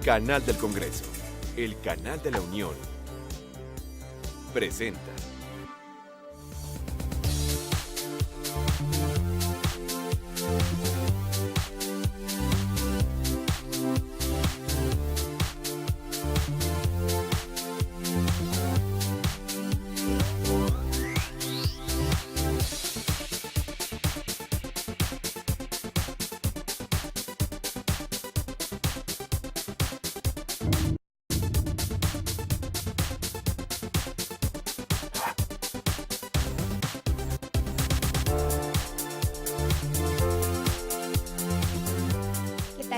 Canal del Congreso, el canal de la Unión, presenta.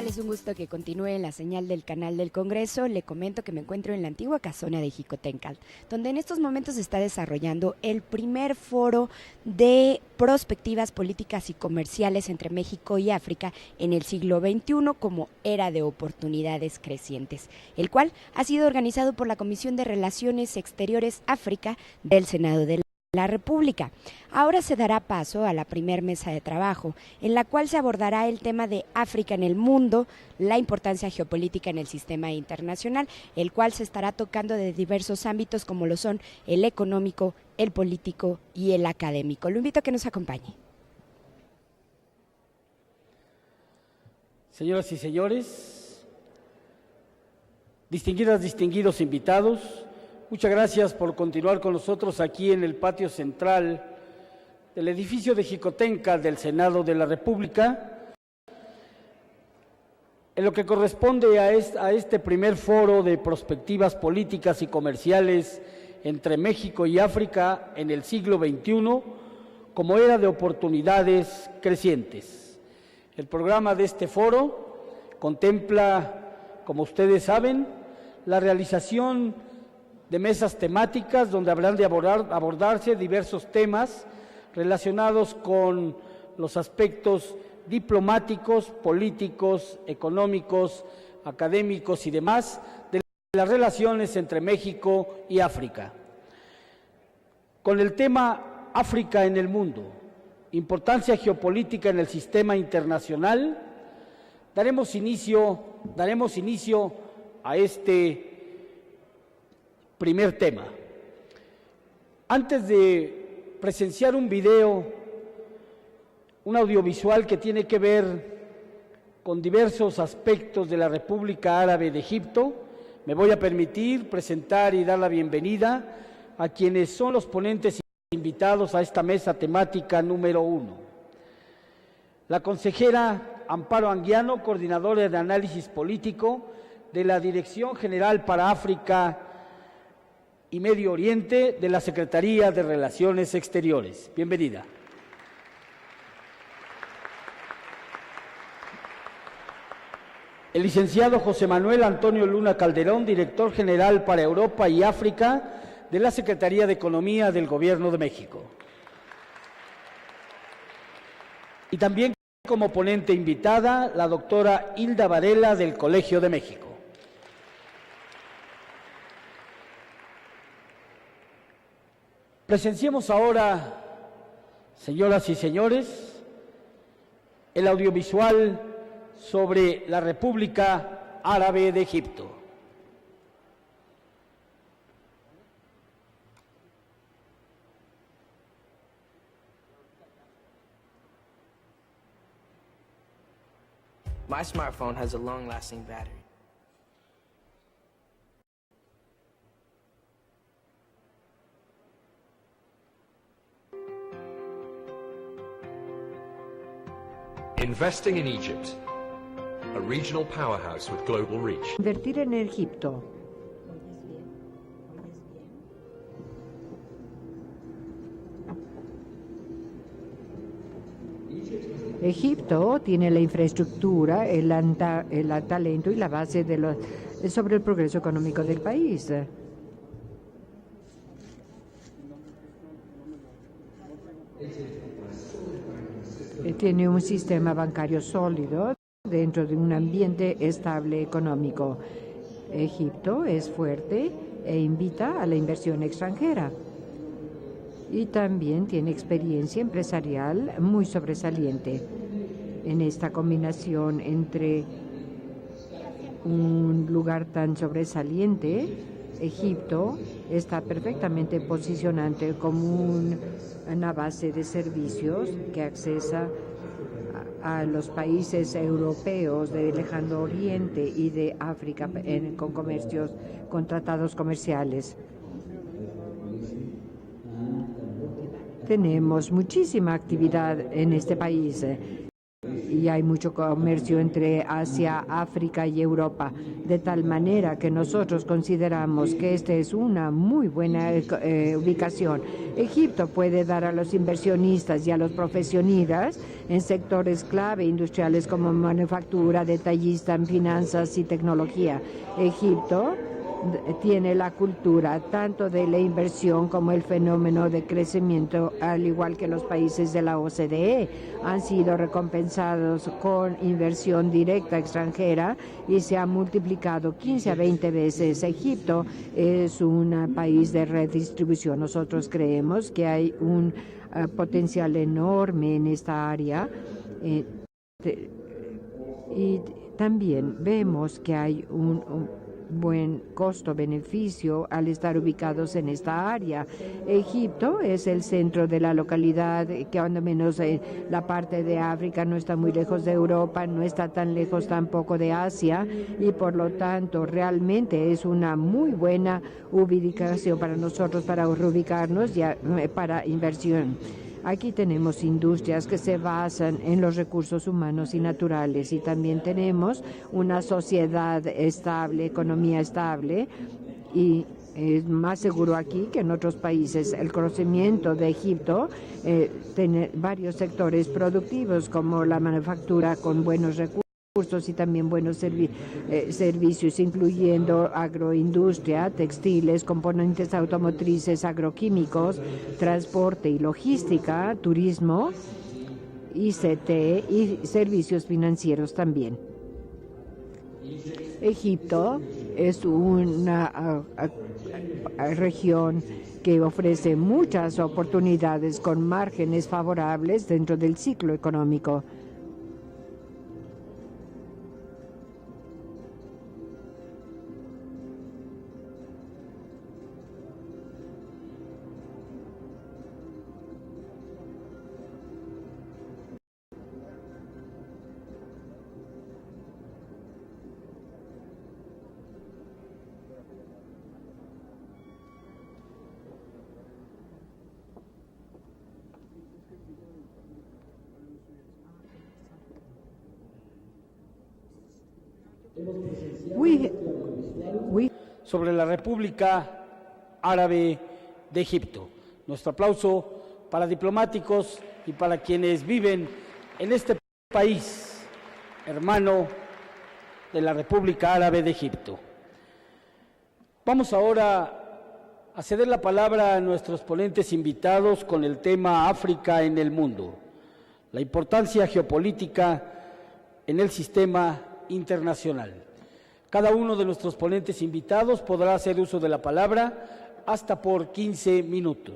Es un gusto que continúe en la señal del canal del Congreso. Le comento que me encuentro en la antigua casona de Jicotencal, donde en estos momentos se está desarrollando el primer foro de perspectivas políticas y comerciales entre México y África en el siglo XXI como era de oportunidades crecientes, el cual ha sido organizado por la Comisión de Relaciones Exteriores África del Senado de la República. Ahora se dará paso a la primer mesa de trabajo, en la cual se abordará el tema de África en el mundo, la importancia geopolítica en el sistema internacional, el cual se estará tocando de diversos ámbitos como lo son el económico, el político y el académico. Lo invito a que nos acompañe. Señoras y señores, distinguidos invitados, muchas gracias por continuar con nosotros aquí en el patio central del edificio de Jicotencal del Senado de la República. En lo que corresponde a este primer foro de perspectivas políticas y comerciales entre México y África en el siglo XXI, como era de oportunidades crecientes. El programa de este foro contempla, como ustedes saben, la realización de mesas temáticas donde habrán de abordarse diversos temas relacionados con los aspectos diplomáticos, políticos, económicos, académicos y demás de las relaciones entre México y África. Con el tema África en el mundo, importancia geopolítica en el sistema internacional, daremos inicio a este primer tema. Antes de presenciar un audiovisual que tiene que ver con diversos aspectos de la República Árabe de Egipto, me voy a permitir presentar y dar la bienvenida a quienes son los ponentes invitados a esta mesa temática número 1. La consejera Amparo Anguiano, coordinadora de análisis político de la Dirección General para África y Medio Oriente de la Secretaría de Relaciones Exteriores. Bienvenida. El licenciado José Manuel Antonio Luna Calderón, director general para Europa y África de la Secretaría de Economía del Gobierno de México. Y también como ponente invitada, la doctora Hilda Varela del Colegio de México. Presenciemos ahora, señoras y señores, el audiovisual sobre la República Árabe de Egipto. My smartphone has a long-lasting battery. Investing in Egypt, a regional powerhouse with global reach. Invertir en Egipto. Egipto tiene la infraestructura, el talento y la base sobre el progreso económico del país. Tiene un sistema bancario sólido dentro de un ambiente estable económico. Egipto es fuerte e invita a la inversión extranjera. Y también tiene experiencia empresarial muy sobresaliente. En esta combinación entre un lugar tan sobresaliente, Egipto está perfectamente posicionante como una base de servicios que accesa a los países europeos del Lejano Oriente y de África con tratados comerciales. Tenemos muchísima actividad en este país y hay mucho comercio entre Asia, África y Europa, de tal manera que nosotros consideramos que esta es una muy buena ubicación. Egipto puede dar a los inversionistas y a los profesionistas en sectores clave industriales como manufactura, detallista, finanzas y tecnología. Egipto tiene la cultura tanto de la inversión como el fenómeno de crecimiento, al igual que los países de la OCDE han sido recompensados con inversión directa extranjera y se ha multiplicado 15 a 20 veces. Egipto es un país de redistribución. Nosotros creemos que hay un potencial enorme en esta área y también vemos que hay un buen costo-beneficio al estar ubicados en esta área. Egipto es el centro de la localidad, que cuando menos la parte de África no está muy lejos de Europa, no está tan lejos tampoco de Asia, y por lo tanto realmente es una muy buena ubicación para nosotros para reubicarnos y para inversión. Aquí tenemos industrias que se basan en los recursos humanos y naturales, y también tenemos una sociedad estable, economía estable, y es más seguro aquí que en otros países. El crecimiento de Egipto tiene varios sectores productivos como la manufactura con buenos recursos y también buenos servicios, incluyendo agroindustria, textiles, componentes automotrices, agroquímicos, transporte y logística, turismo, ICT y servicios financieros también. Egipto es una región que ofrece muchas oportunidades con márgenes favorables dentro del ciclo económico. Sobre la República Árabe de Egipto. Nuestro aplauso para diplomáticos y para quienes viven en este país, hermano de la República Árabe de Egipto. Vamos ahora a ceder la palabra a nuestros ponentes invitados con el tema África en el mundo, la importancia geopolítica en el sistema internacional. Cada uno de nuestros ponentes invitados podrá hacer uso de la palabra hasta por 15 minutos.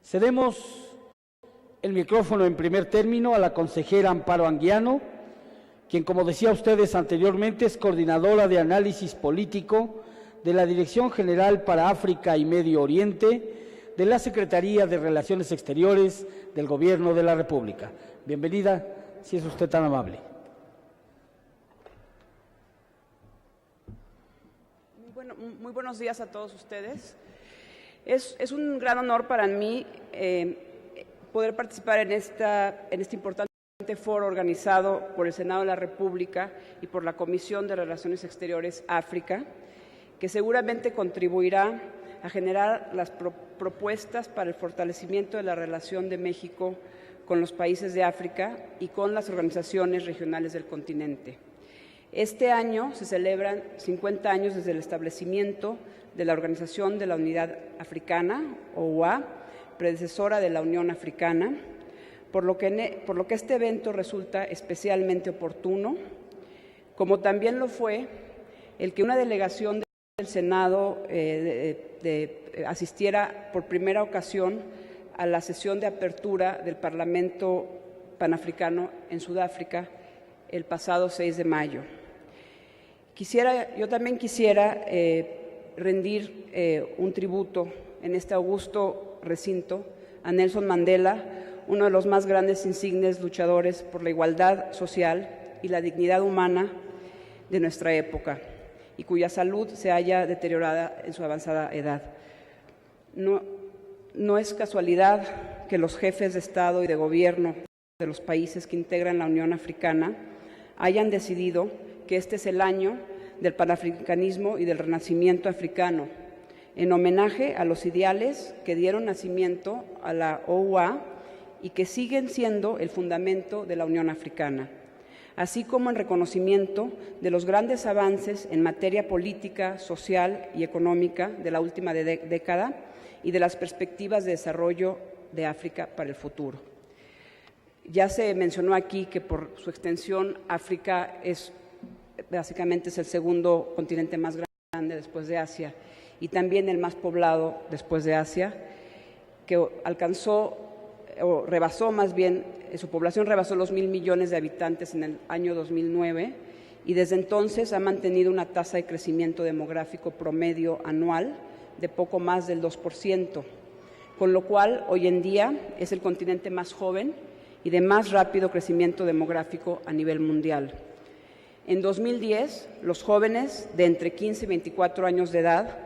Cedemos el micrófono en primer término a la consejera Amparo Anguiano, quien, como decía ustedes anteriormente, es coordinadora de análisis político de la Dirección General para África y Medio Oriente de la Secretaría de Relaciones Exteriores del Gobierno de la República. Bienvenida, si es usted tan amable. Muy buenos días a todos ustedes. Es un gran honor para mí poder participar en este importante foro organizado por el Senado de la República y por la Comisión de Relaciones Exteriores África, que seguramente contribuirá a generar las propuestas para el fortalecimiento de la relación de México con los países de África y con las organizaciones regionales del continente. Este año se celebran 50 años desde el establecimiento de la Organización de la Unidad Africana, OUA, predecesora de la Unión Africana, por lo que este evento resulta especialmente oportuno, como también lo fue el que una delegación del Senado asistiera por primera ocasión a la sesión de apertura del Parlamento Panafricano en Sudáfrica el pasado 6 de mayo. Yo también quisiera rendir un tributo en este augusto recinto a Nelson Mandela, uno de los más grandes insignes luchadores por la igualdad social y la dignidad humana de nuestra época, y cuya salud se halla deteriorada en su avanzada edad. No es casualidad que los jefes de Estado y de Gobierno de los países que integran la Unión Africana hayan decidido que este es el año del panafricanismo y del renacimiento africano, en homenaje a los ideales que dieron nacimiento a la OUA y que siguen siendo el fundamento de la Unión Africana, así como en reconocimiento de los grandes avances en materia política, social y económica de la última década y de las perspectivas de desarrollo de África para el futuro. Ya se mencionó aquí que por su extensión África básicamente es el segundo continente más grande después de Asia y también el más poblado después de Asia, que su población rebasó los 1.000 millones de habitantes en el año 2009 y desde entonces ha mantenido una tasa de crecimiento demográfico promedio anual de poco más del 2%, con lo cual hoy en día es el continente más joven y de más rápido crecimiento demográfico a nivel mundial. En 2010, los jóvenes de entre 15 y 24 años de edad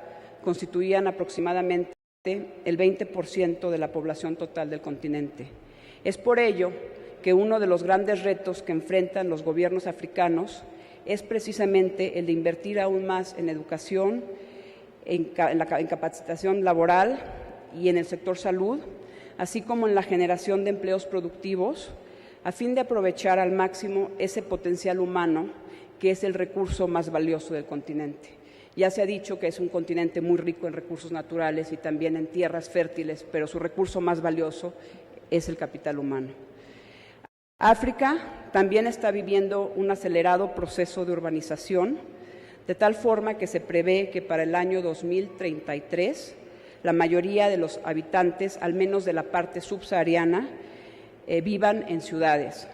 constituían aproximadamente el 20% de la población total del continente. Es por ello que uno de los grandes retos que enfrentan los gobiernos africanos es precisamente el de invertir aún más en educación, en capacitación laboral y en el sector salud, así como en la generación de empleos productivos, a fin de aprovechar al máximo ese potencial humano que es el recurso más valioso del continente. Ya se ha dicho que es un continente muy rico en recursos naturales y también en tierras fértiles, pero su recurso más valioso es el capital humano. África también está viviendo un acelerado proceso de urbanización, de tal forma que se prevé que para el año 2033 la mayoría de los habitantes, al menos de la parte subsahariana, vivan en ciudades.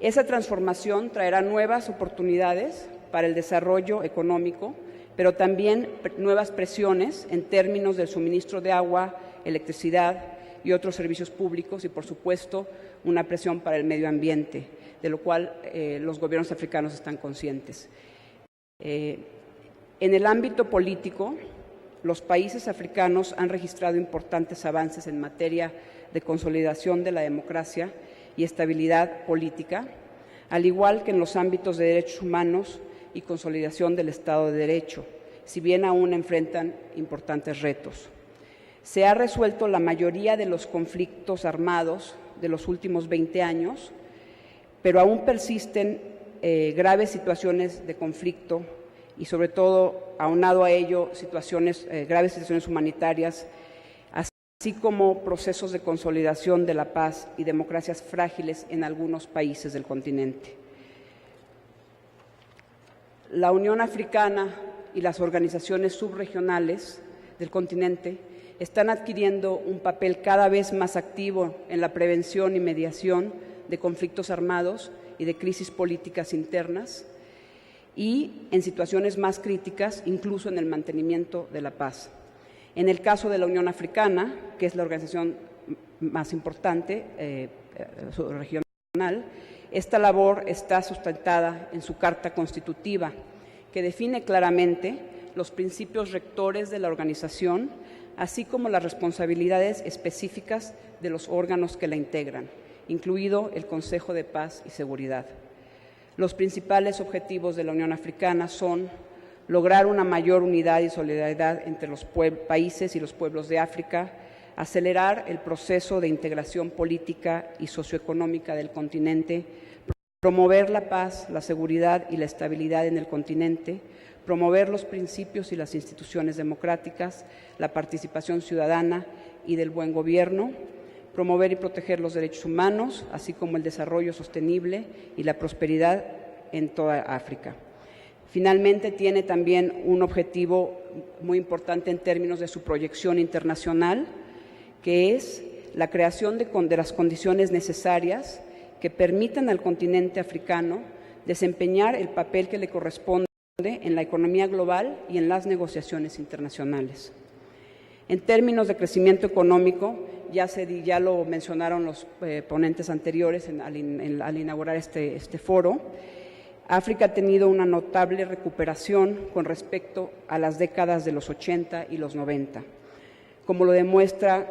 Esa transformación traerá nuevas oportunidades para el desarrollo económico, pero también nuevas presiones en términos del suministro de agua, electricidad y otros servicios públicos y, por supuesto, una presión para el medio ambiente, de lo cual los gobiernos africanos están conscientes. En el ámbito político, los países africanos han registrado importantes avances en materia de consolidación de la democracia y estabilidad política, al igual que en los ámbitos de derechos humanos y consolidación del Estado de Derecho, si bien aún enfrentan importantes retos. Se ha resuelto la mayoría de los conflictos armados de los últimos 20 años, pero aún persisten graves situaciones de conflicto y, sobre todo, aunado a ello, graves situaciones humanitarias, así como procesos de consolidación de la paz y democracias frágiles en algunos países del continente. La Unión Africana y las organizaciones subregionales del continente están adquiriendo un papel cada vez más activo en la prevención y mediación de conflictos armados y de crisis políticas internas y, en situaciones más críticas, incluso en el mantenimiento de la paz. En el caso de la Unión Africana, que es la organización más importante regional, esta labor está sustentada en su Carta Constitutiva, que define claramente los principios rectores de la organización, así como las responsabilidades específicas de los órganos que la integran, incluido el Consejo de Paz y Seguridad. Los principales objetivos de la Unión Africana son lograr una mayor unidad y solidaridad entre los países y los pueblos de África, acelerar el proceso de integración política y socioeconómica del continente, promover la paz, la seguridad y la estabilidad en el continente, promover los principios y las instituciones democráticas, la participación ciudadana y del buen gobierno, promover y proteger los derechos humanos, así como el desarrollo sostenible y la prosperidad en toda África. Finalmente, tiene también un objetivo muy importante en términos de su proyección internacional, que es la creación de las condiciones necesarias que permitan al continente africano desempeñar el papel que le corresponde en la economía global y en las negociaciones internacionales. En términos de crecimiento económico, ya lo mencionaron los ponentes anteriores al inaugurar este foro, África ha tenido una notable recuperación con respecto a las décadas de los 80 y los 90, como lo demuestra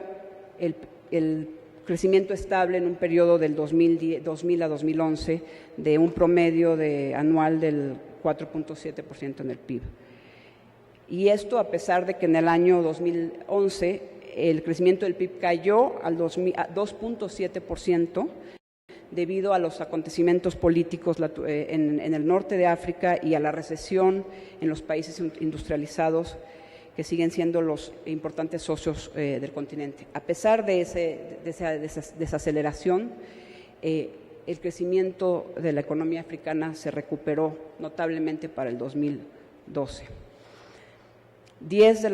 el crecimiento estable en un periodo del 2000 a 2011 de un promedio anual del 4.7% en el PIB. Y esto a pesar de que en el año 2011 el crecimiento del PIB cayó a 2.7% debido a los acontecimientos políticos en el norte de África y a la recesión en los países industrializados que siguen siendo los importantes socios del continente. A pesar de esa desaceleración, el crecimiento de la economía africana se recuperó notablemente para el 2012. De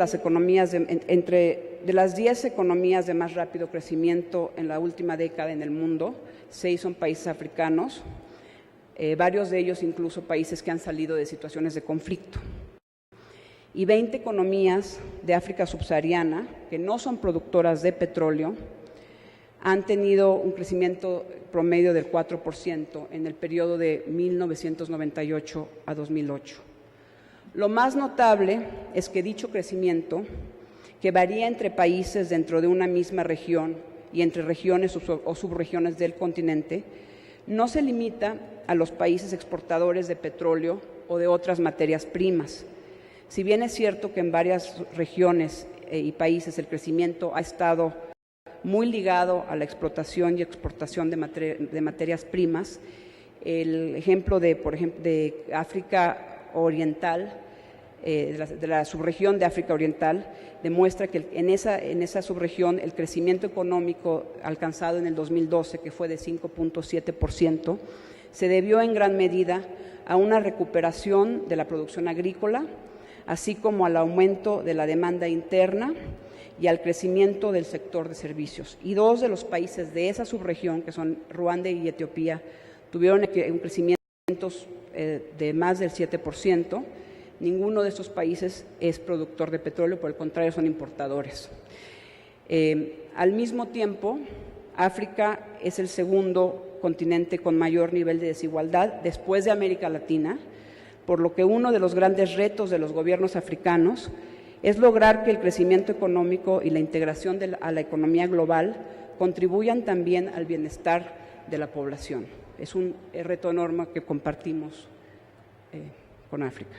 las 10 economías de más rápido crecimiento en la última década en el mundo, 6 son países africanos, varios de ellos incluso países que han salido de situaciones de conflicto. Y 20 economías de África subsahariana, que no son productoras de petróleo, han tenido un crecimiento promedio del 4% en el periodo de 1998 a 2008. Lo más notable es que dicho crecimiento, que varía entre países dentro de una misma región y entre regiones o subregiones del continente, no se limita a los países exportadores de petróleo o de otras materias primas. Si bien es cierto que en varias regiones y países el crecimiento ha estado muy ligado a la explotación y exportación de materias primas, el ejemplo de África Oriental, de la subregión de África Oriental, demuestra que en esa subregión el crecimiento económico alcanzado en el 2012, que fue de 5.7%, se debió en gran medida a una recuperación de la producción agrícola, así como al aumento de la demanda interna y al crecimiento del sector de servicios. Y 2 de los países de esa subregión, que son Ruanda y Etiopía, tuvieron un crecimiento de más del 7%. Ninguno de estos países es productor de petróleo, por el contrario, son importadores. Al mismo tiempo, África es el segundo continente con mayor nivel de desigualdad después de América Latina, por lo que uno de los grandes retos de los gobiernos africanos es lograr que el crecimiento económico y la integración a la economía global contribuyan también al bienestar de la población. Es un reto enorme que compartimos con África.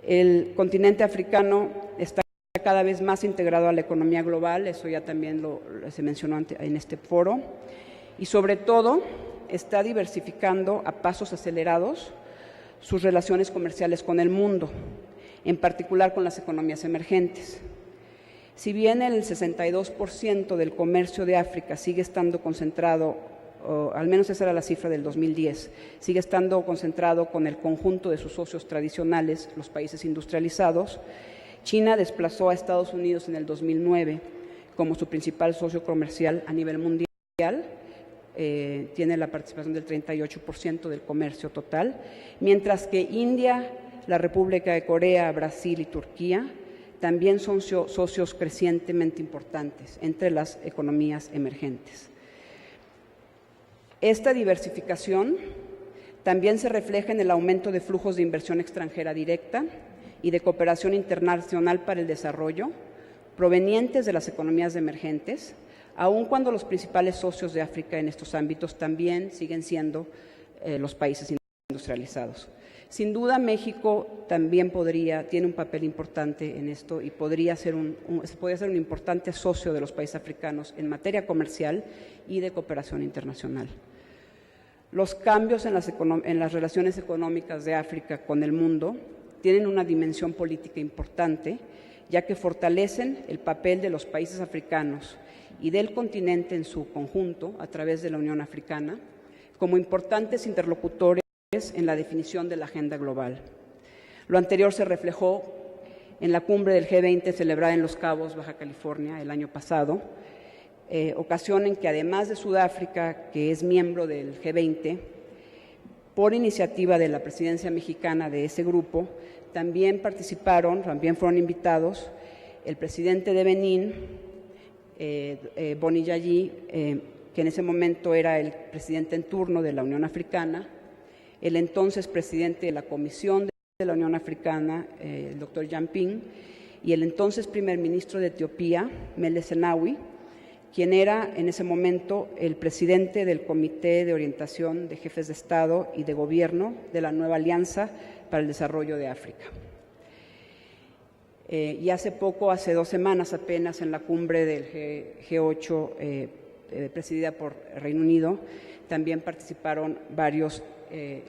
El continente africano está cada vez más integrado a la economía global, eso ya también se mencionó en este foro, y sobre todo está diversificando a pasos acelerados sus relaciones comerciales con el mundo, en particular con las economías emergentes. Si bien el 62% del comercio de África sigue estando concentrado, o al menos esa era la cifra del 2010, sigue estando concentrado con el conjunto de sus socios tradicionales, los países industrializados, China desplazó a Estados Unidos en el 2009 como su principal socio comercial a nivel mundial, tiene la participación del 38% del comercio total, mientras que India, la República de Corea, Brasil y Turquía también son socios crecientemente importantes entre las economías emergentes. Esta diversificación también se refleja en el aumento de flujos de inversión extranjera directa y de cooperación internacional para el desarrollo provenientes de las economías emergentes, aun cuando los principales socios de África en estos ámbitos también siguen siendo los países industrializados. Sin duda, México también tiene un papel importante en esto y podría ser un importante socio de los países africanos en materia comercial y de cooperación internacional. Los cambios en las relaciones económicas de África con el mundo tienen una dimensión política importante, ya que fortalecen el papel de los países africanos y del continente en su conjunto a través de la Unión Africana como importantes interlocutores en la definición de la agenda global. Lo anterior se reflejó en la cumbre del G20 celebrada en Los Cabos, Baja California, el año pasado, ocasión en que además de Sudáfrica, que es miembro del G20, Por iniciativa de la presidencia mexicana de ese grupo, también fueron invitados el presidente de Benín, Boni Yayi, que en ese momento era el presidente en turno de la Unión Africana, el entonces presidente de la Comisión de la Unión Africana, el doctor Jamping, y el entonces primer ministro de Etiopía, Meles Zenawi, quien era en ese momento el presidente del Comité de Orientación de Jefes de Estado y de Gobierno de la Nueva Alianza para el Desarrollo de África. Y hace 2 semanas apenas, en la cumbre del G8 presidida por Reino Unido, también participaron varios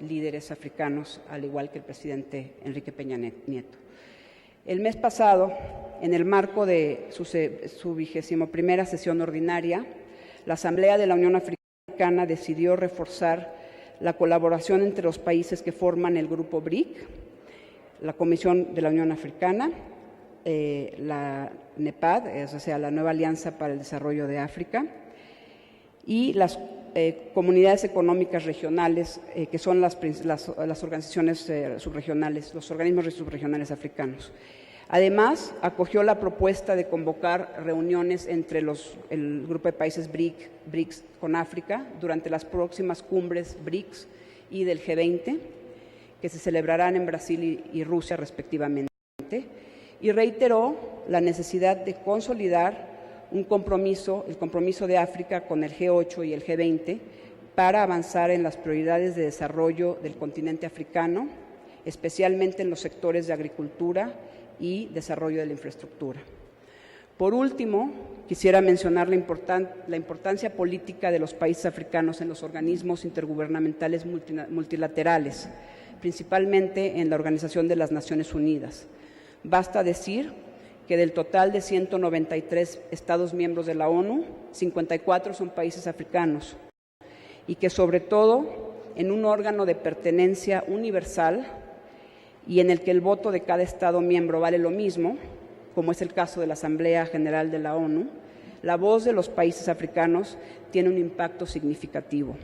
líderes africanos, al igual que el presidente Enrique Peña Nieto. El mes pasado, en el marco de su 21ª sesión ordinaria, la Asamblea de la Unión Africana decidió reforzar la colaboración entre los países que forman el Grupo BRIC, la Comisión de la Unión Africana, la NEPAD, o sea, la Nueva Alianza para el Desarrollo de África, y las comunidades económicas regionales, que son las organizaciones subregionales, los organismos subregionales africanos. Además, acogió la propuesta de convocar reuniones entre el grupo de países BRICS con África durante las próximas cumbres BRICS y del G20, que se celebrarán en Brasil y Rusia respectivamente, y reiteró la necesidad de consolidar el compromiso de África con el G8 y el G20 para avanzar en las prioridades de desarrollo del continente africano, especialmente en los sectores de agricultura y desarrollo de la infraestructura. Por último, quisiera mencionar la importancia política de los países africanos en los organismos intergubernamentales multilaterales, principalmente en la Organización de las Naciones Unidas. Basta decir que del total de 193 Estados miembros de la ONU, 54 son países africanos, y que sobre todo en un órgano de pertenencia universal y en el que el voto de cada Estado miembro vale lo mismo, como es el caso de la Asamblea General de la ONU, la voz de los países africanos tiene un impacto significativo.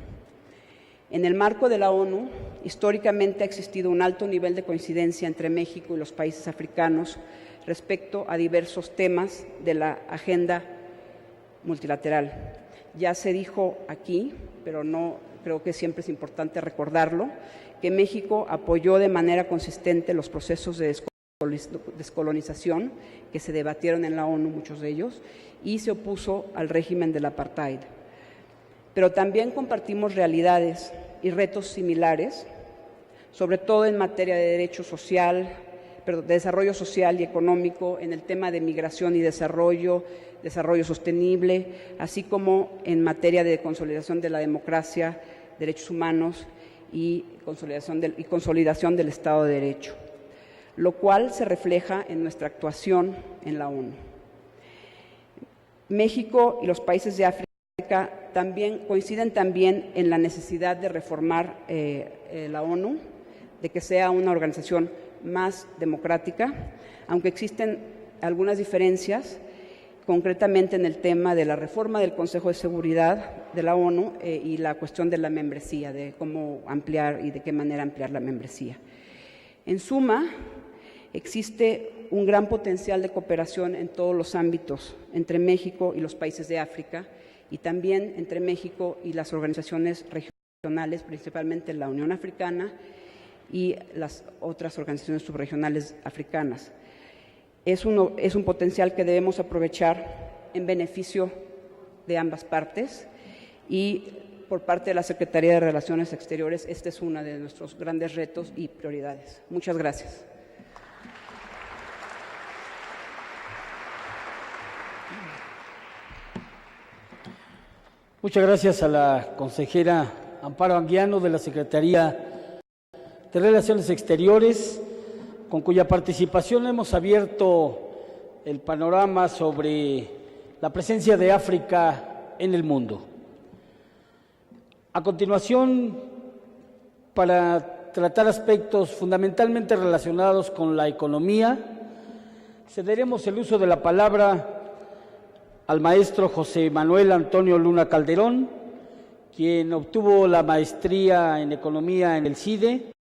En el marco de la ONU, históricamente ha existido un alto nivel de coincidencia entre México y los países africanos respecto a diversos temas de la agenda multilateral. Ya se dijo aquí, pero no creo que siempre es importante recordarlo, que México apoyó de manera consistente los procesos de descolonización que se debatieron en la ONU, muchos de ellos, y se opuso al régimen del apartheid. Pero también compartimos realidades y retos similares, sobre todo en materia de de desarrollo social y económico, en el tema de migración y desarrollo sostenible, así como en materia de consolidación de la democracia, derechos humanos y consolidación del Estado de Derecho, lo cual se refleja en nuestra actuación en la ONU. México y los países de África coinciden también en la necesidad de reformar la ONU, de que sea una organización más democrática, aunque existen algunas diferencias, concretamente en el tema de la reforma del Consejo de Seguridad de la ONU y la cuestión de la membresía, de cómo ampliar y de qué manera ampliar la membresía. En suma, existe un gran potencial de cooperación en todos los ámbitos entre México y los países de África, y también entre México y las organizaciones regionales, principalmente la Unión Africana y las otras organizaciones subregionales africanas. Es un potencial que debemos aprovechar en beneficio de ambas partes, y por parte de la Secretaría de Relaciones Exteriores, este es uno de nuestros grandes retos y prioridades. Muchas gracias. Muchas gracias a la consejera Amparo Anguiano de la Secretaría de Relaciones Exteriores, con cuya participación hemos abierto el panorama sobre la presencia de África en el mundo. A continuación, para tratar aspectos fundamentalmente relacionados con la economía, cederemos el uso de la palabra al maestro José Manuel Antonio Luna Calderón, quien obtuvo la maestría en Economía en el CIDE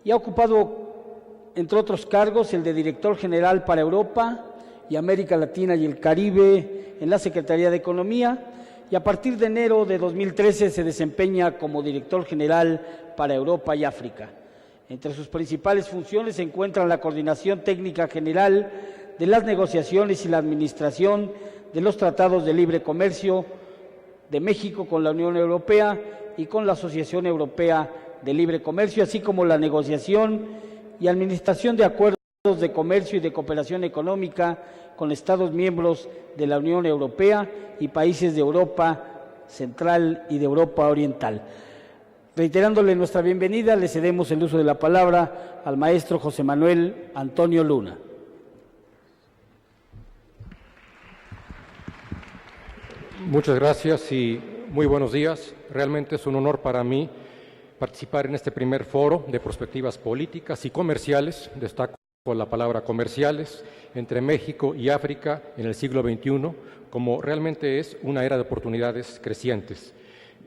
y ha ocupado, entre otros cargos, el de Director General para Europa y América Latina y el Caribe en la Secretaría de Economía, y a partir de enero de 2013 se desempeña como Director General para Europa y África. Entre sus principales funciones se encuentran la coordinación técnica general de las negociaciones y la administración de los tratados de libre comercio de México con la Unión Europea y con la Asociación Europea de Libre Comercio, así como la negociación y administración de acuerdos de comercio y de cooperación económica con Estados miembros de la Unión Europea y países de Europa Central y de Europa Oriental. Reiterándole nuestra bienvenida, le cedemos el uso de la palabra al maestro José Manuel Antonio Luna. Muchas gracias y muy buenos días. Realmente es un honor para mí participar en este primer foro de perspectivas políticas y comerciales, destaco la palabra comerciales, entre México y África en el siglo XXI, como realmente es una era de oportunidades crecientes.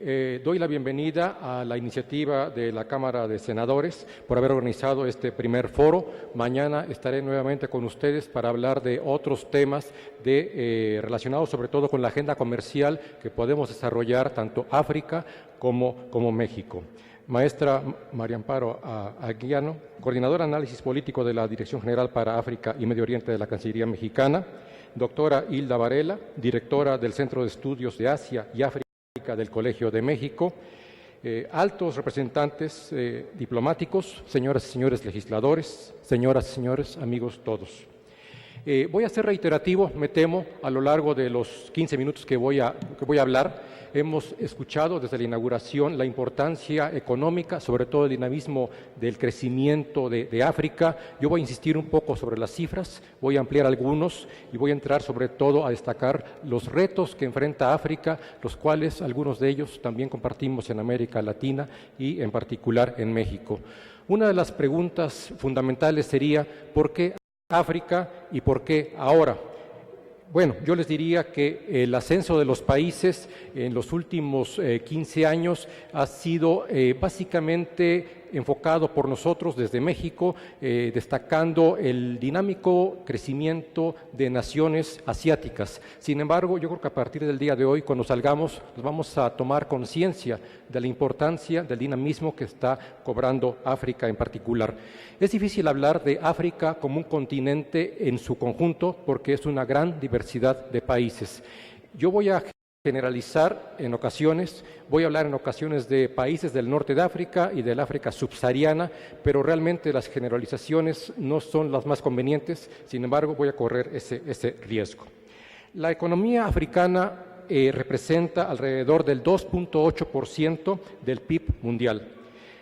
Doy la bienvenida a la iniciativa de la Cámara de Senadores por haber organizado este primer foro. Mañana estaré nuevamente con ustedes para hablar de otros temas relacionados sobre todo con la agenda comercial que podemos desarrollar tanto África como México. Maestra María Amparo Aguiano, coordinadora de análisis político de la Dirección General para África y Medio Oriente de la Cancillería Mexicana. Doctora Hilda Varela, directora del Centro de Estudios de Asia y África del Colegio de México, altos representantes diplomáticos, señoras y señores legisladores, señoras y señores, amigos todos. Voy a ser reiterativo, me temo, a lo largo de los 15 minutos que voy a hablar. Hemos escuchado desde la inauguración la importancia económica, sobre todo el dinamismo del crecimiento de África. Yo voy a insistir un poco sobre las cifras, voy a ampliar algunos y voy a entrar sobre todo a destacar los retos que enfrenta África, los cuales algunos de ellos también compartimos en América Latina y en particular en México. Una de las preguntas fundamentales sería ¿por qué África y por qué ahora? Bueno, yo les diría que el ascenso de los países en los últimos 15 años ha sido básicamente enfocado por nosotros desde México, destacando el dinámico crecimiento de naciones asiáticas. Sin embargo, yo creo que a partir del día de hoy, cuando salgamos, nos vamos a tomar conciencia de la importancia del dinamismo que está cobrando África en particular. Es difícil hablar de África como un continente en su conjunto porque es una gran diversidad de países. Yo voy a generalizar en ocasiones, voy a hablar en ocasiones de países del norte de África y del África subsahariana, pero realmente las generalizaciones no son las más convenientes, sin embargo voy a correr ese riesgo. La economía africana representa alrededor del 2.8% del PIB mundial.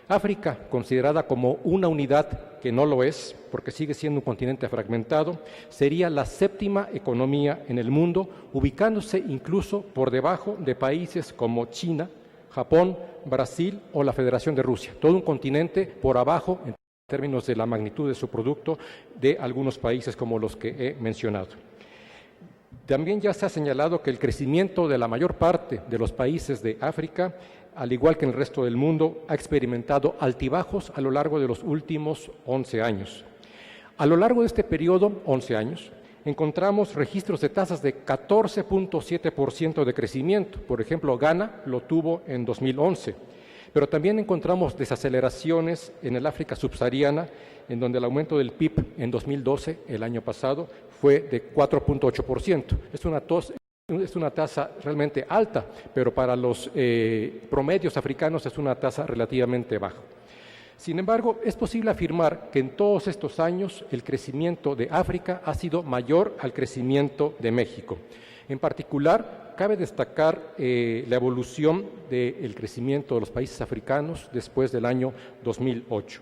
África, considerada como una unidad que no lo es, porque sigue siendo un continente fragmentado, sería la séptima economía en el mundo, ubicándose incluso por debajo de países como China, Japón, Brasil o la Federación de Rusia. Todo un continente por abajo, en términos de la magnitud de su producto, de algunos países como los que he mencionado. También ya se ha señalado que el crecimiento de la mayor parte de los países de África, al igual que en el resto del mundo, ha experimentado altibajos a lo largo de los últimos 11 años. A lo largo de este periodo, 11 años, encontramos registros de tasas de 14.7% de crecimiento. Por ejemplo, Ghana lo tuvo en 2011. Pero también encontramos desaceleraciones en el África subsahariana, en donde el aumento del PIB en 2012, el año pasado, fue de 4.8%. Es una tasa realmente alta, pero para los promedios africanos es una tasa relativamente baja. Sin embargo, es posible afirmar que en todos estos años el crecimiento de África ha sido mayor al crecimiento de México. En particular, cabe destacar la evolución del crecimiento de los países africanos después del año 2008.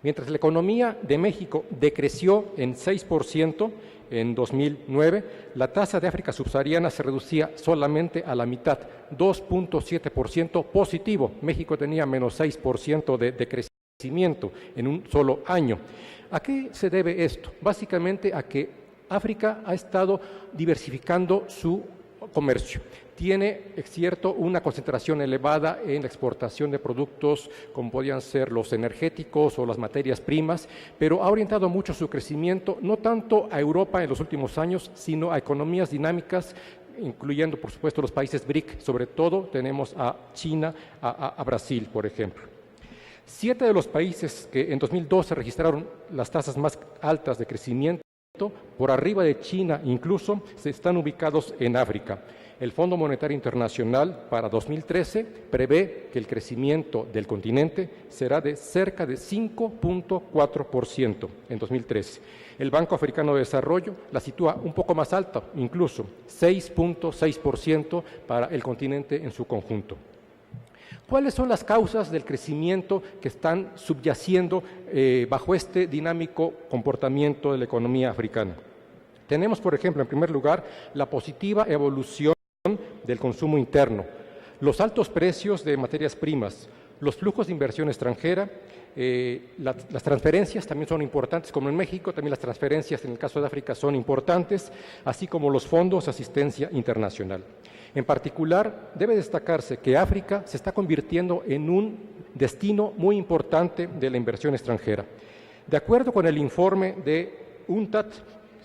Mientras la economía de México decreció en 6% en 2009, la tasa de África subsahariana se reducía solamente a la mitad, 2.7% positivo. México tenía menos 6% de crecimiento en un solo año. ¿A qué se debe esto? Básicamente a que África ha estado diversificando su comercio. tiene, es cierto, una concentración elevada en la exportación de productos como podían ser los energéticos o las materias primas, pero ha orientado mucho su crecimiento, no tanto a Europa en los últimos años, sino a economías dinámicas, incluyendo, por supuesto, los países BRIC. Sobre todo tenemos a China, a Brasil, por ejemplo. 7 de los países que en 2012 registraron las tasas más altas de crecimiento, por arriba de China incluso, están ubicados en África. El Fondo Monetario Internacional para 2013 prevé que el crecimiento del continente será de cerca de 5.4% en 2013. El Banco Africano de Desarrollo la sitúa un poco más alta, incluso 6.6% para el continente en su conjunto. ¿Cuáles son las causas del crecimiento que están subyaciendo bajo este dinámico comportamiento de la economía africana? Tenemos, por ejemplo, en primer lugar, la positiva evolución del consumo interno, los altos precios de materias primas, los flujos de inversión extranjera, las transferencias también son importantes, como en México, también las transferencias en el caso de África son importantes, así como los fondos de asistencia internacional. En particular, debe destacarse que África se está convirtiendo en un destino muy importante de la inversión extranjera. De acuerdo con el informe de UNCTAD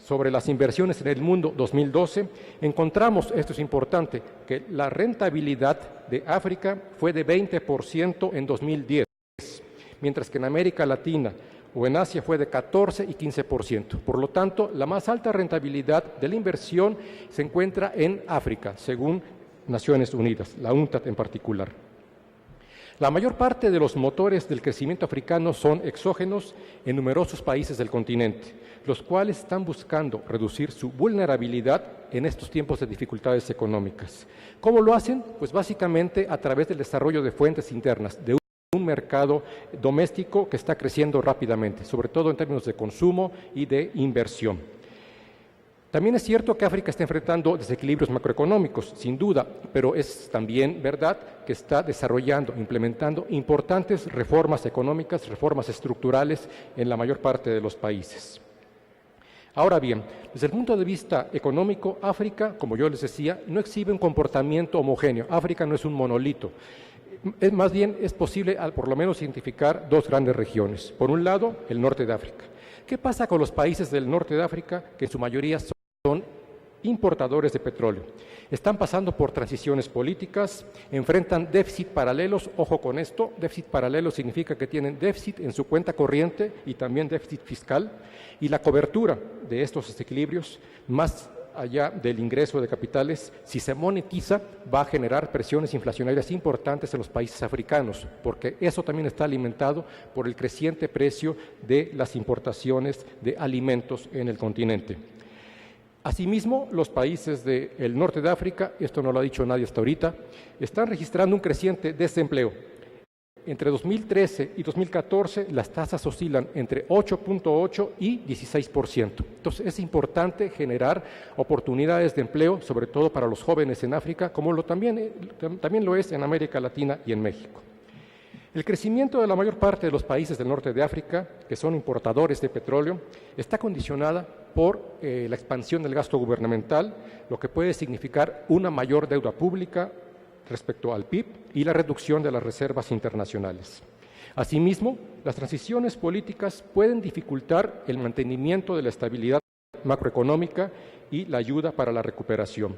sobre las inversiones en el mundo 2012, encontramos, esto es importante, que la rentabilidad de África fue de 20% en 2010, mientras que en América Latina o en Asia fue de 14 y 15%. Por lo tanto, la más alta rentabilidad de la inversión se encuentra en África, según Naciones Unidas, la UNCTAD en particular. La mayor parte de los motores del crecimiento africano son exógenos en numerosos países del continente, los cuales están buscando reducir su vulnerabilidad en estos tiempos de dificultades económicas. ¿Cómo lo hacen? Pues básicamente a través del desarrollo de fuentes internas, de un mercado doméstico que está creciendo rápidamente, sobre todo en términos de consumo y de inversión. También es cierto que África está enfrentando desequilibrios macroeconómicos, sin duda, pero es también verdad que está desarrollando, implementando importantes reformas económicas, reformas estructurales en la mayor parte de los países. Ahora bien, desde el punto de vista económico, África, como yo les decía, no exhibe un comportamiento homogéneo. África no es un monolito. Más bien es posible, por lo menos, identificar dos grandes regiones. Por un lado, el norte de África. ¿Qué pasa con los países del norte de África, que en su mayoría son importadores de petróleo? Están pasando por transiciones políticas, enfrentan déficit paralelos. Ojo con esto, déficit paralelo significa que tienen déficit en su cuenta corriente y también déficit fiscal, y la cobertura de estos desequilibrios, más allá del ingreso de capitales, si se monetiza, va a generar presiones inflacionarias importantes en los países africanos, porque eso también está alimentado por el creciente precio de las importaciones de alimentos en el continente. Asimismo, los países del norte de África, esto no lo ha dicho nadie hasta ahorita, están registrando un creciente desempleo. Entre 2013 y 2014 las tasas oscilan entre 8.8 y 16%. Entonces es importante generar oportunidades de empleo, sobre todo para los jóvenes en África, como también lo es en América Latina y en México. El crecimiento de la mayor parte de los países del norte de África, que son importadores de petróleo, está condicionada por la expansión del gasto gubernamental, lo que puede significar una mayor deuda pública respecto al PIB y la reducción de las reservas internacionales. Asimismo, las transiciones políticas pueden dificultar el mantenimiento de la estabilidad macroeconómica y la ayuda para la recuperación.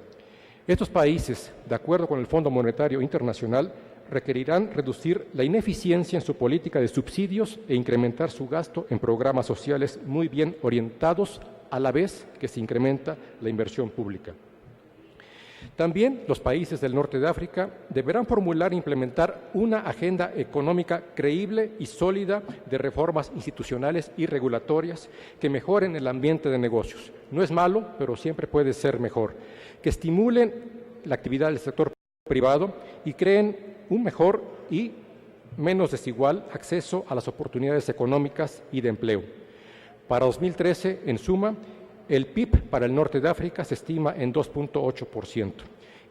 Estos países, de acuerdo con el Fondo Monetario Internacional, requerirán reducir la ineficiencia en su política de subsidios e incrementar su gasto en programas sociales muy bien orientados, a la vez que se incrementa la inversión pública. También los países del norte de África deberán formular e implementar una agenda económica creíble y sólida de reformas institucionales y regulatorias que mejoren el ambiente de negocios. No es malo, pero siempre puede ser mejor. Que estimulen la actividad del sector privado y creen un mejor y menos desigual acceso a las oportunidades económicas y de empleo. Para 2013, en suma, el PIB para el norte de África se estima en 2.8%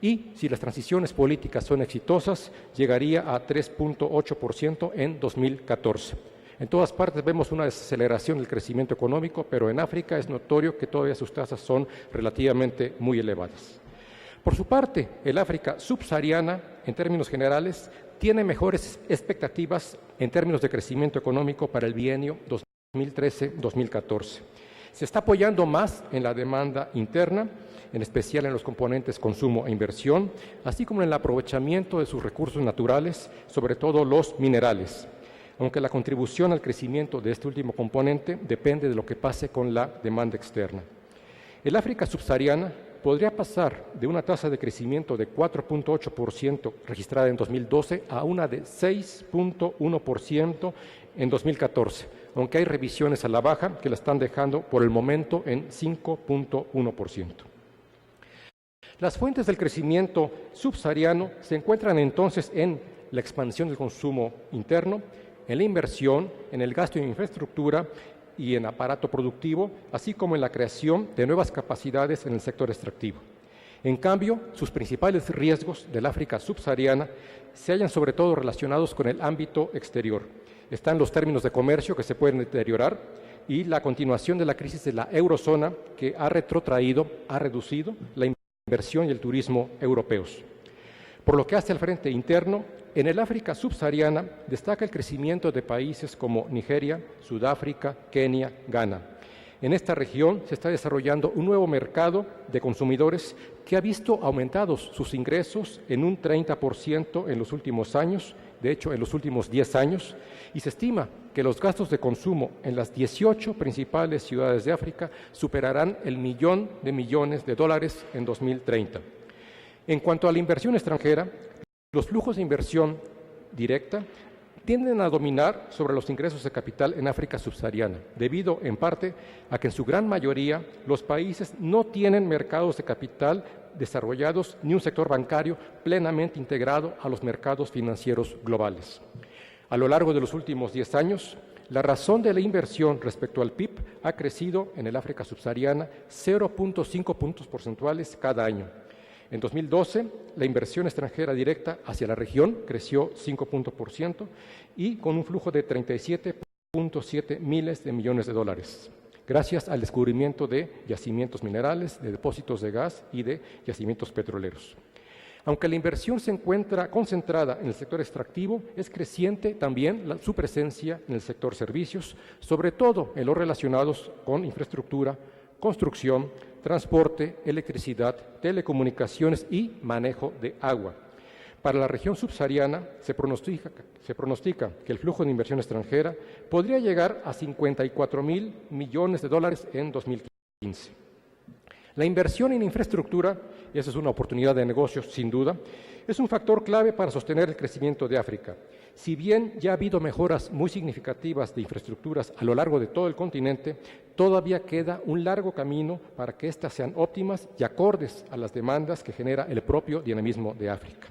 y, si las transiciones políticas son exitosas, llegaría a 3.8% en 2014. En todas partes vemos una desaceleración del crecimiento económico, pero en África es notorio que todavía sus tasas son relativamente muy elevadas. Por su parte, el África subsahariana, en términos generales, tiene mejores expectativas en términos de crecimiento económico para el bienio 2013-2014. Se está apoyando más en la demanda interna, en especial en los componentes consumo e inversión, así como en el aprovechamiento de sus recursos naturales, sobre todo los minerales, aunque la contribución al crecimiento de este último componente depende de lo que pase con la demanda externa. El África subsahariana podría pasar de una tasa de crecimiento de 4.8% registrada en 2012 a una de 6.1% en 2014, aunque hay revisiones a la baja que la están dejando por el momento en 5.1%. Las fuentes del crecimiento subsahariano se encuentran entonces en la expansión del consumo interno, en la inversión, en el gasto en infraestructura y en aparato productivo, así como en la creación de nuevas capacidades en el sector extractivo. En cambio, sus principales riesgos del África subsahariana se hallan sobre todo relacionados con el ámbito exterior. Están los términos de comercio que se pueden deteriorar y la continuación de la crisis de la eurozona que ha reducido la inversión y el turismo europeos. Por lo que hace al frente interno, en el África subsahariana destaca el crecimiento de países como Nigeria, Sudáfrica, Kenia, Ghana. En esta región se está desarrollando un nuevo mercado de consumidores que ha visto aumentados sus ingresos en un 30% en los últimos años, de hecho en los últimos 10 años, y se estima que los gastos de consumo en las 18 principales ciudades de África superarán el $1.000.000 de dólares en 2030. En cuanto a la inversión extranjera, los flujos de inversión directa tienden a dominar sobre los ingresos de capital en África subsahariana, debido en parte a que en su gran mayoría los países no tienen mercados de capital desarrollados ni un sector bancario plenamente integrado a los mercados financieros globales. A lo largo de los últimos 10 años, la razón de la inversión respecto al PIB ha crecido en el África subsahariana 0.5 puntos porcentuales cada año. En 2012, la inversión extranjera directa hacia la región creció 5 puntos por ciento y con un flujo de 37.7 miles de millones de dólares, gracias al descubrimiento de yacimientos minerales, de depósitos de gas y de yacimientos petroleros. Aunque la inversión se encuentra concentrada en el sector extractivo, es creciente también su presencia en el sector servicios, sobre todo en los relacionados con infraestructura, construcción, transporte, electricidad, telecomunicaciones y manejo de agua. Para la región subsahariana se pronostica que el flujo de inversión extranjera podría llegar a $54.000 millones en 2015. La inversión en infraestructura, y esa es una oportunidad de negocio sin duda, es un factor clave para sostener el crecimiento de África. Si bien ya ha habido mejoras muy significativas de infraestructuras a lo largo de todo el continente, todavía queda un largo camino para que éstas sean óptimas y acordes a las demandas que genera el propio dinamismo de África.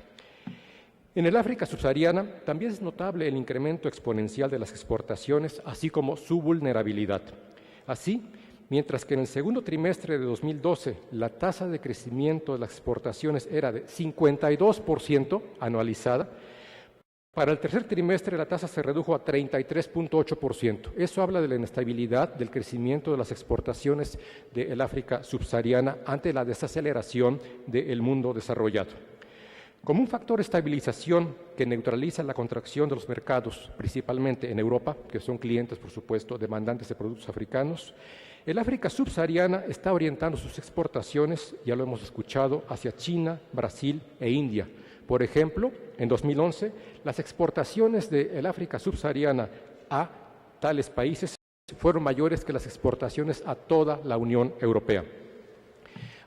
En el África subsahariana también es notable el incremento exponencial de las exportaciones, así como su vulnerabilidad. Así, mientras que en el segundo trimestre de 2012 la tasa de crecimiento de las exportaciones era de 52% anualizada, para el tercer trimestre la tasa se redujo a 33.8%. Eso habla de la inestabilidad del crecimiento de las exportaciones del África subsahariana ante la desaceleración del mundo desarrollado. Como un factor de estabilización que neutraliza la contracción de los mercados, principalmente en Europa, que son clientes, por supuesto, demandantes de productos africanos, el África subsahariana está orientando sus exportaciones, ya lo hemos escuchado, hacia China, Brasil e India. Por ejemplo, en 2011, las exportaciones del África subsahariana a tales países fueron mayores que las exportaciones a toda la Unión Europea.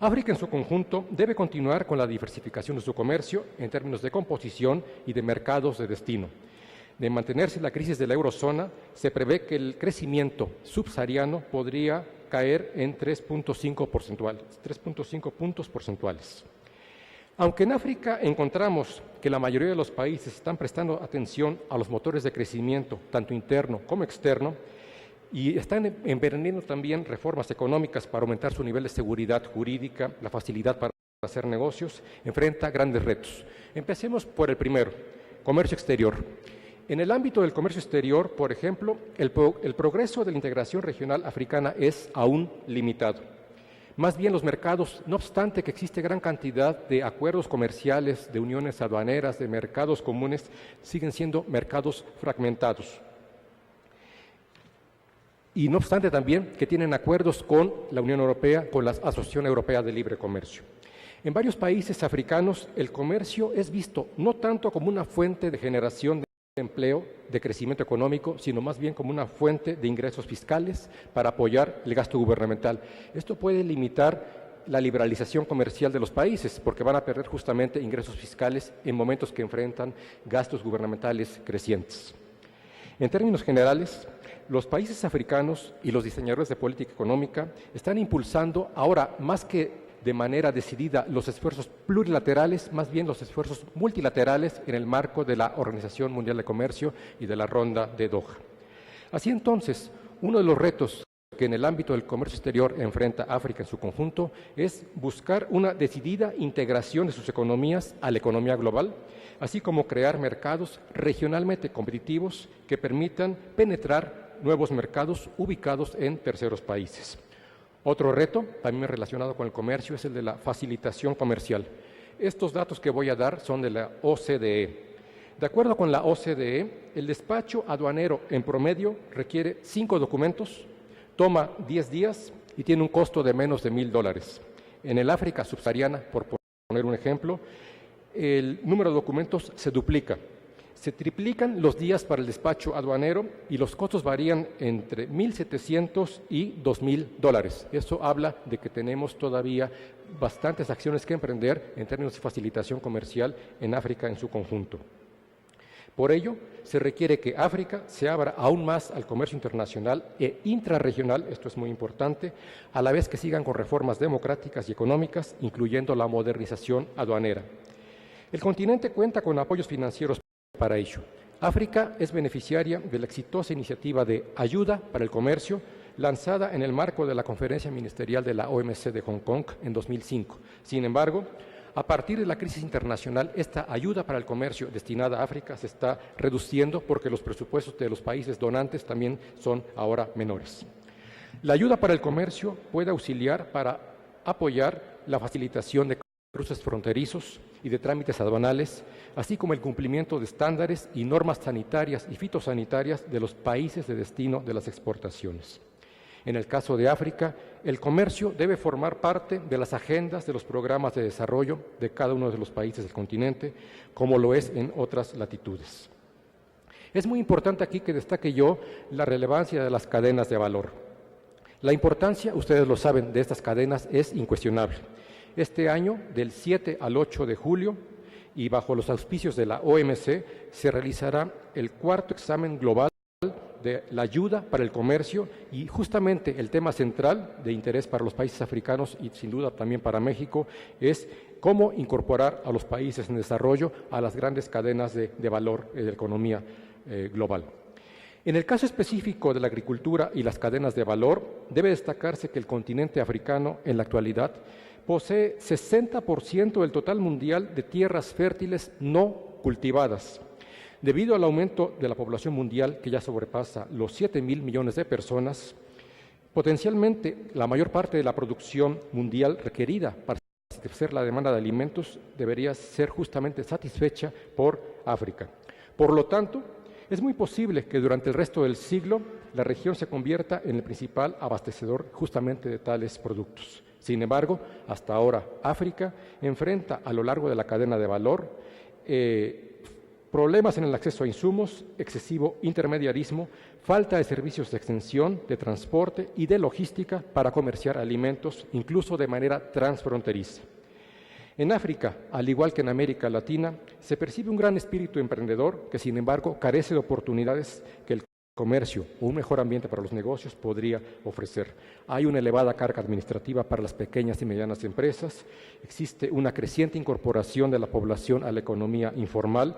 África en su conjunto debe continuar con la diversificación de su comercio en términos de composición y de mercados de destino. De mantenerse la crisis de la eurozona, se prevé que el crecimiento subsahariano podría caer en 3.5 puntos porcentuales. Aunque en África encontramos que la mayoría de los países están prestando atención a los motores de crecimiento, tanto interno como externo, y están emprendiendo también reformas económicas para aumentar su nivel de seguridad jurídica, la facilidad para hacer negocios, enfrenta grandes retos. Empecemos por el primero, comercio exterior. En el ámbito del comercio exterior, por ejemplo, el progreso de la integración regional africana es aún limitado. Más bien los mercados, no obstante que existe gran cantidad de acuerdos comerciales, de uniones aduaneras, de mercados comunes, siguen siendo mercados fragmentados. Y no obstante también que tienen acuerdos con la Unión Europea, con la Asociación Europea de Libre Comercio. En varios países africanos el comercio es visto no tanto como una fuente de generación de empleo, de crecimiento económico, sino más bien como una fuente de ingresos fiscales para apoyar el gasto gubernamental. Esto puede limitar la liberalización comercial de los países, porque van a perder justamente ingresos fiscales en momentos que enfrentan gastos gubernamentales crecientes. En términos generales, los países africanos y los diseñadores de política económica están impulsando ahora más que de manera decidida los esfuerzos plurilaterales, más bien los esfuerzos multilaterales en el marco de la Organización Mundial de Comercio y de la Ronda de Doha. Así entonces, uno de los retos que en el ámbito del comercio exterior enfrenta África en su conjunto es buscar una decidida integración de sus economías a la economía global, así como crear mercados regionalmente competitivos que permitan penetrar nuevos mercados ubicados en terceros países. Otro reto, también relacionado con el comercio, es el de la facilitación comercial. Estos datos que voy a dar son de la OCDE. De acuerdo con la OCDE, el despacho aduanero en promedio requiere 5 documentos, toma 10 días y tiene un costo de menos de $1,000. En el África subsahariana, por poner un ejemplo, el número de documentos se duplica. Se triplican los días para el despacho aduanero y los costos varían entre $1,700 y $2,000. Eso habla de que tenemos todavía bastantes acciones que emprender en términos de facilitación comercial en África en su conjunto. Por ello, se requiere que África se abra aún más al comercio internacional e intrarregional, esto es muy importante, a la vez que sigan con reformas democráticas y económicas, incluyendo la modernización aduanera. El continente cuenta con apoyos financieros para ello. África es beneficiaria de la exitosa iniciativa de ayuda para el comercio lanzada en el marco de la Conferencia Ministerial de la OMC de Hong Kong en 2005. Sin embargo, a partir de la crisis internacional, esta ayuda para el comercio destinada a África se está reduciendo porque los presupuestos de los países donantes también son ahora menores. La ayuda para el comercio puede auxiliar para apoyar la facilitación de cruces fronterizos y de trámites aduanales, así como el cumplimiento de estándares y normas sanitarias y fitosanitarias de los países de destino de las exportaciones. En el caso de África, el comercio debe formar parte de las agendas de los programas de desarrollo de cada uno de los países del continente, como lo es en otras latitudes. Es muy importante aquí que destaque yo la relevancia de las cadenas de valor. La importancia, ustedes lo saben, de estas cadenas es incuestionable. Este año, del 7 al 8 de julio, y bajo los auspicios de la OMC, se realizará el 4º examen global de la ayuda para el comercio y justamente el tema central de interés para los países africanos y sin duda también para México es cómo incorporar a los países en desarrollo a las grandes cadenas de valor de la economía global. En el caso específico de la agricultura y las cadenas de valor, debe destacarse que el continente africano en la actualidad posee 60% del total mundial de tierras fértiles no cultivadas. Debido al aumento de la población mundial, que ya sobrepasa los 7,000 millones de personas, potencialmente la mayor parte de la producción mundial requerida para satisfacer la demanda de alimentos debería ser justamente satisfecha por África. Por lo tanto, es muy posible que durante el resto del siglo la región se convierta en el principal abastecedor justamente de tales productos. Sin embargo, hasta ahora África enfrenta a lo largo de la cadena de valor problemas en el acceso a insumos, excesivo intermediarismo, falta de servicios de extensión, de transporte y de logística para comerciar alimentos, incluso de manera transfronteriza. En África, al igual que en América Latina, se percibe un gran espíritu emprendedor que, sin embargo, carece de oportunidades que el comercio o un mejor ambiente para los negocios podría ofrecer. Hay una elevada carga administrativa para las pequeñas y medianas empresas, existe una creciente incorporación de la población a la economía informal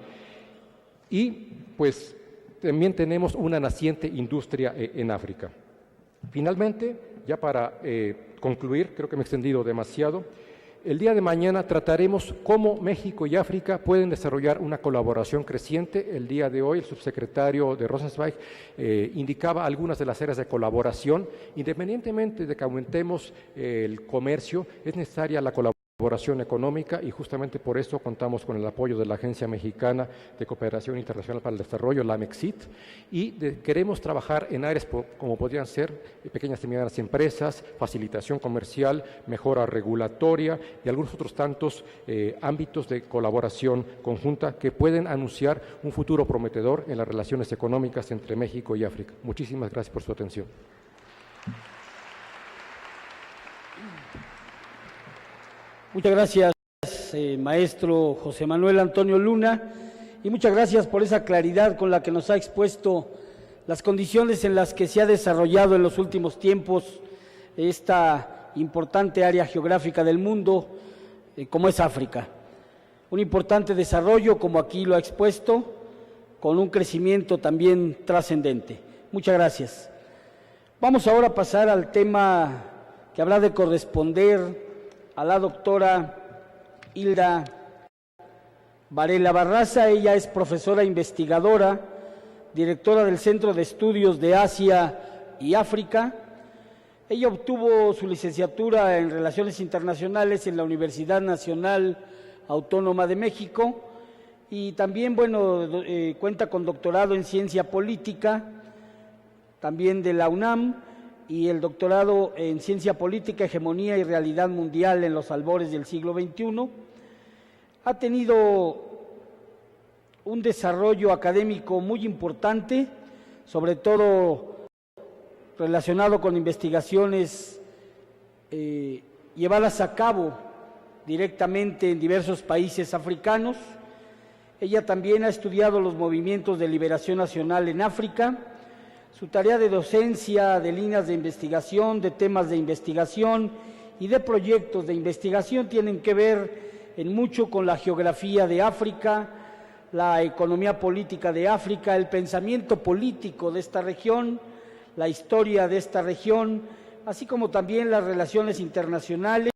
y pues también tenemos una naciente industria en África. Finalmente, ya para concluir, creo que me he extendido demasiado, El día de mañana trataremos cómo México y África pueden desarrollar una colaboración creciente. El día de hoy el subsecretario de Rosenzweig indicaba algunas de las áreas de colaboración. Independientemente de que aumentemos el comercio, es necesaria la colaboración económica y justamente por eso contamos con el apoyo de la Agencia Mexicana de Cooperación Internacional para el Desarrollo, la AMEXIT, y queremos trabajar en áreas como podrían ser pequeñas y medianas empresas, facilitación comercial, mejora regulatoria y algunos otros tantos ámbitos de colaboración conjunta que pueden anunciar un futuro prometedor en las relaciones económicas entre México y África. Muchísimas gracias por su atención. Muchas gracias, maestro José Manuel Antonio Luna, y muchas gracias por esa claridad con la que nos ha expuesto las condiciones en las que se ha desarrollado en los últimos tiempos esta importante área geográfica del mundo, como es África. Un importante desarrollo, como aquí lo ha expuesto, con un crecimiento también trascendente. Muchas gracias. Vamos ahora a pasar al tema que habrá de corresponder a la doctora Hilda Varela Barraza. Ella es profesora investigadora, directora del Centro de Estudios de Asia y África. Ella obtuvo su licenciatura en Relaciones Internacionales en la Universidad Nacional Autónoma de México y también, cuenta con doctorado en Ciencia Política, también de la UNAM, y el doctorado en Ciencia Política, Hegemonía y Realidad Mundial en los albores del siglo XXI. Ha tenido un desarrollo académico muy importante, sobre todo relacionado con investigaciones llevadas a cabo directamente en diversos países africanos. Ella también ha estudiado los movimientos de liberación nacional en África. Su tarea de docencia, de líneas de investigación, de temas de investigación y de proyectos de investigación tienen que ver en mucho con la geografía de África, la economía política de África, el pensamiento político de esta región, la historia de esta región, así como también las relaciones internacionales,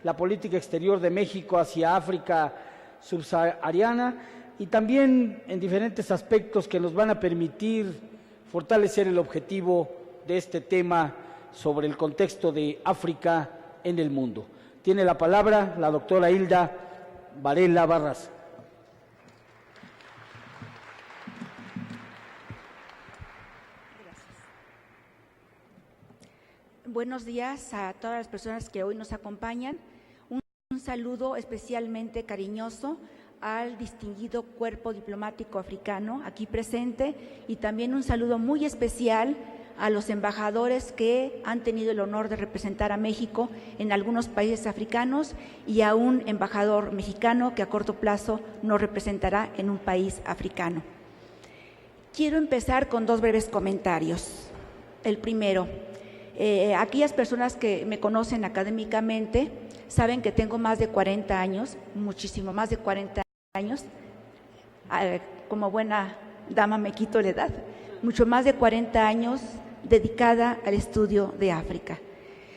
la política exterior de México hacia África subsahariana y también en diferentes aspectos que nos van a permitir fortalecer el objetivo de este tema sobre el contexto de África en el mundo. Tiene la palabra la doctora Hilda Varela Barraza. Buenos días a todas las personas que hoy nos acompañan. Un saludo especialmente cariñoso al distinguido cuerpo diplomático africano aquí presente y también un saludo muy especial a los embajadores que han tenido el honor de representar a México en algunos países africanos y a un embajador mexicano que a corto plazo nos representará en un país africano. Quiero empezar con dos breves comentarios. El primero, aquellas personas que me conocen académicamente saben que tengo más de 40 años, muchísimo más de 40 años, como buena dama me quito la edad, mucho más de 40 años dedicada al estudio de África.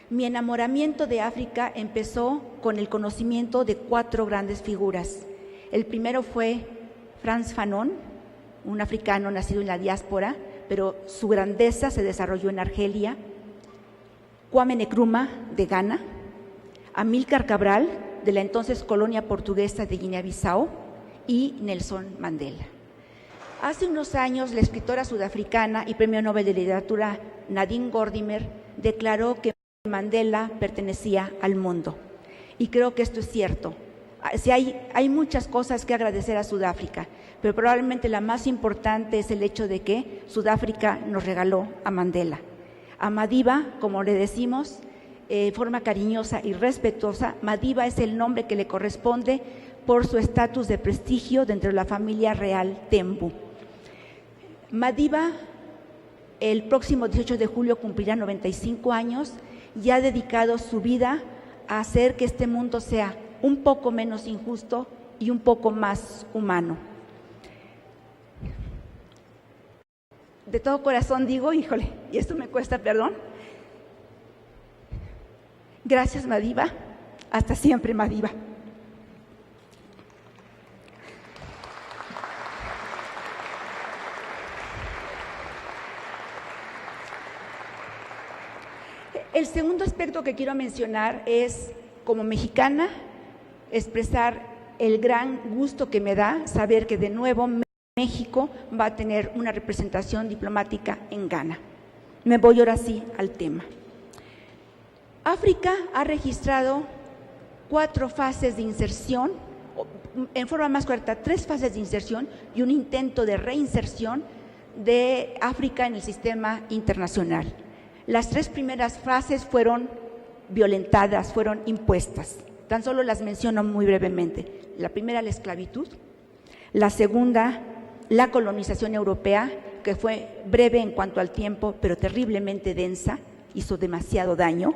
Mi enamoramiento de África empezó con el conocimiento de 4 grandes figuras. El primero fue Frantz Fanon, un africano nacido en la diáspora, pero su grandeza se desarrolló en Argelia. Kwame Nkrumah, de Ghana. Amílcar Cabral, de la entonces colonia portuguesa de Guinea-Bissau, y Nelson Mandela. Hace unos años, la escritora sudafricana y premio Nobel de Literatura Nadine Gordimer declaró que Mandela pertenecía al mundo. Y creo que esto es cierto. Hay muchas cosas que agradecer a Sudáfrica, pero probablemente la más importante es el hecho de que Sudáfrica nos regaló a Mandela. A Madiba, como le decimos, forma cariñosa y respetuosa, Madiba es el nombre que le corresponde por su estatus de prestigio dentro de la familia real Tembu. Madiba, el próximo 18 de julio cumplirá 95 años y ha dedicado su vida a hacer que este mundo sea un poco menos injusto y un poco más humano. De todo corazón digo, híjole, y esto me cuesta perdón. Gracias, Madiba. Hasta siempre, Madiba. El segundo aspecto que quiero mencionar es, como mexicana, expresar el gran gusto que me da saber que de nuevo México va a tener una representación diplomática en Ghana. Me voy ahora sí al tema. África ha registrado 4 fases de inserción, en forma más correcta, 3 fases de inserción y un intento de reinserción de África en el sistema internacional. Las 3 primeras fases fueron violentadas, fueron impuestas. Tan solo las menciono muy brevemente. La primera, la esclavitud. La segunda, la colonización europea, que fue breve en cuanto al tiempo, pero terriblemente densa, hizo demasiado daño.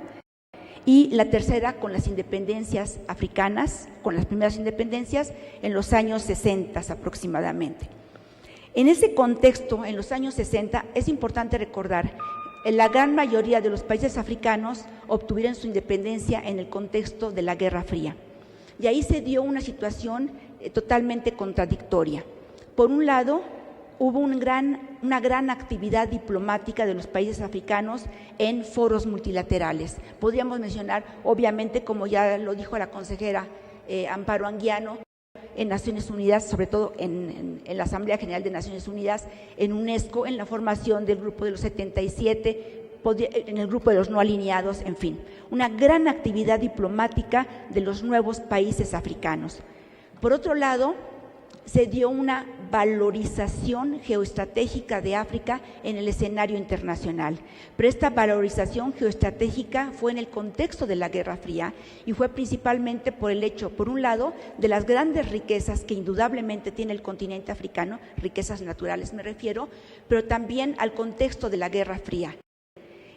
Y la tercera, con las independencias africanas, con las primeras independencias en los años 60 aproximadamente. En ese contexto, en los años 60, es importante recordar la gran mayoría de los países africanos obtuvieron su independencia en el contexto de la Guerra Fría. Y ahí se dio una situación totalmente contradictoria. Por un lado, hubo una gran actividad diplomática de los países africanos en foros multilaterales. Podríamos mencionar, obviamente, como ya lo dijo la consejera Amparo Anguiano, en Naciones Unidas, sobre todo en la Asamblea General de Naciones Unidas, en UNESCO, en la formación del Grupo de los 77, en el Grupo de los No Alineados, en fin, una gran actividad diplomática de los nuevos países africanos. Por otro lado, se dio una valorización geoestratégica de África en el escenario internacional. Pero esta valorización geoestratégica fue en el contexto de la Guerra Fría y fue principalmente por el hecho, por un lado, de las grandes riquezas que indudablemente tiene el continente africano, riquezas naturales me refiero, pero también al contexto de la Guerra Fría.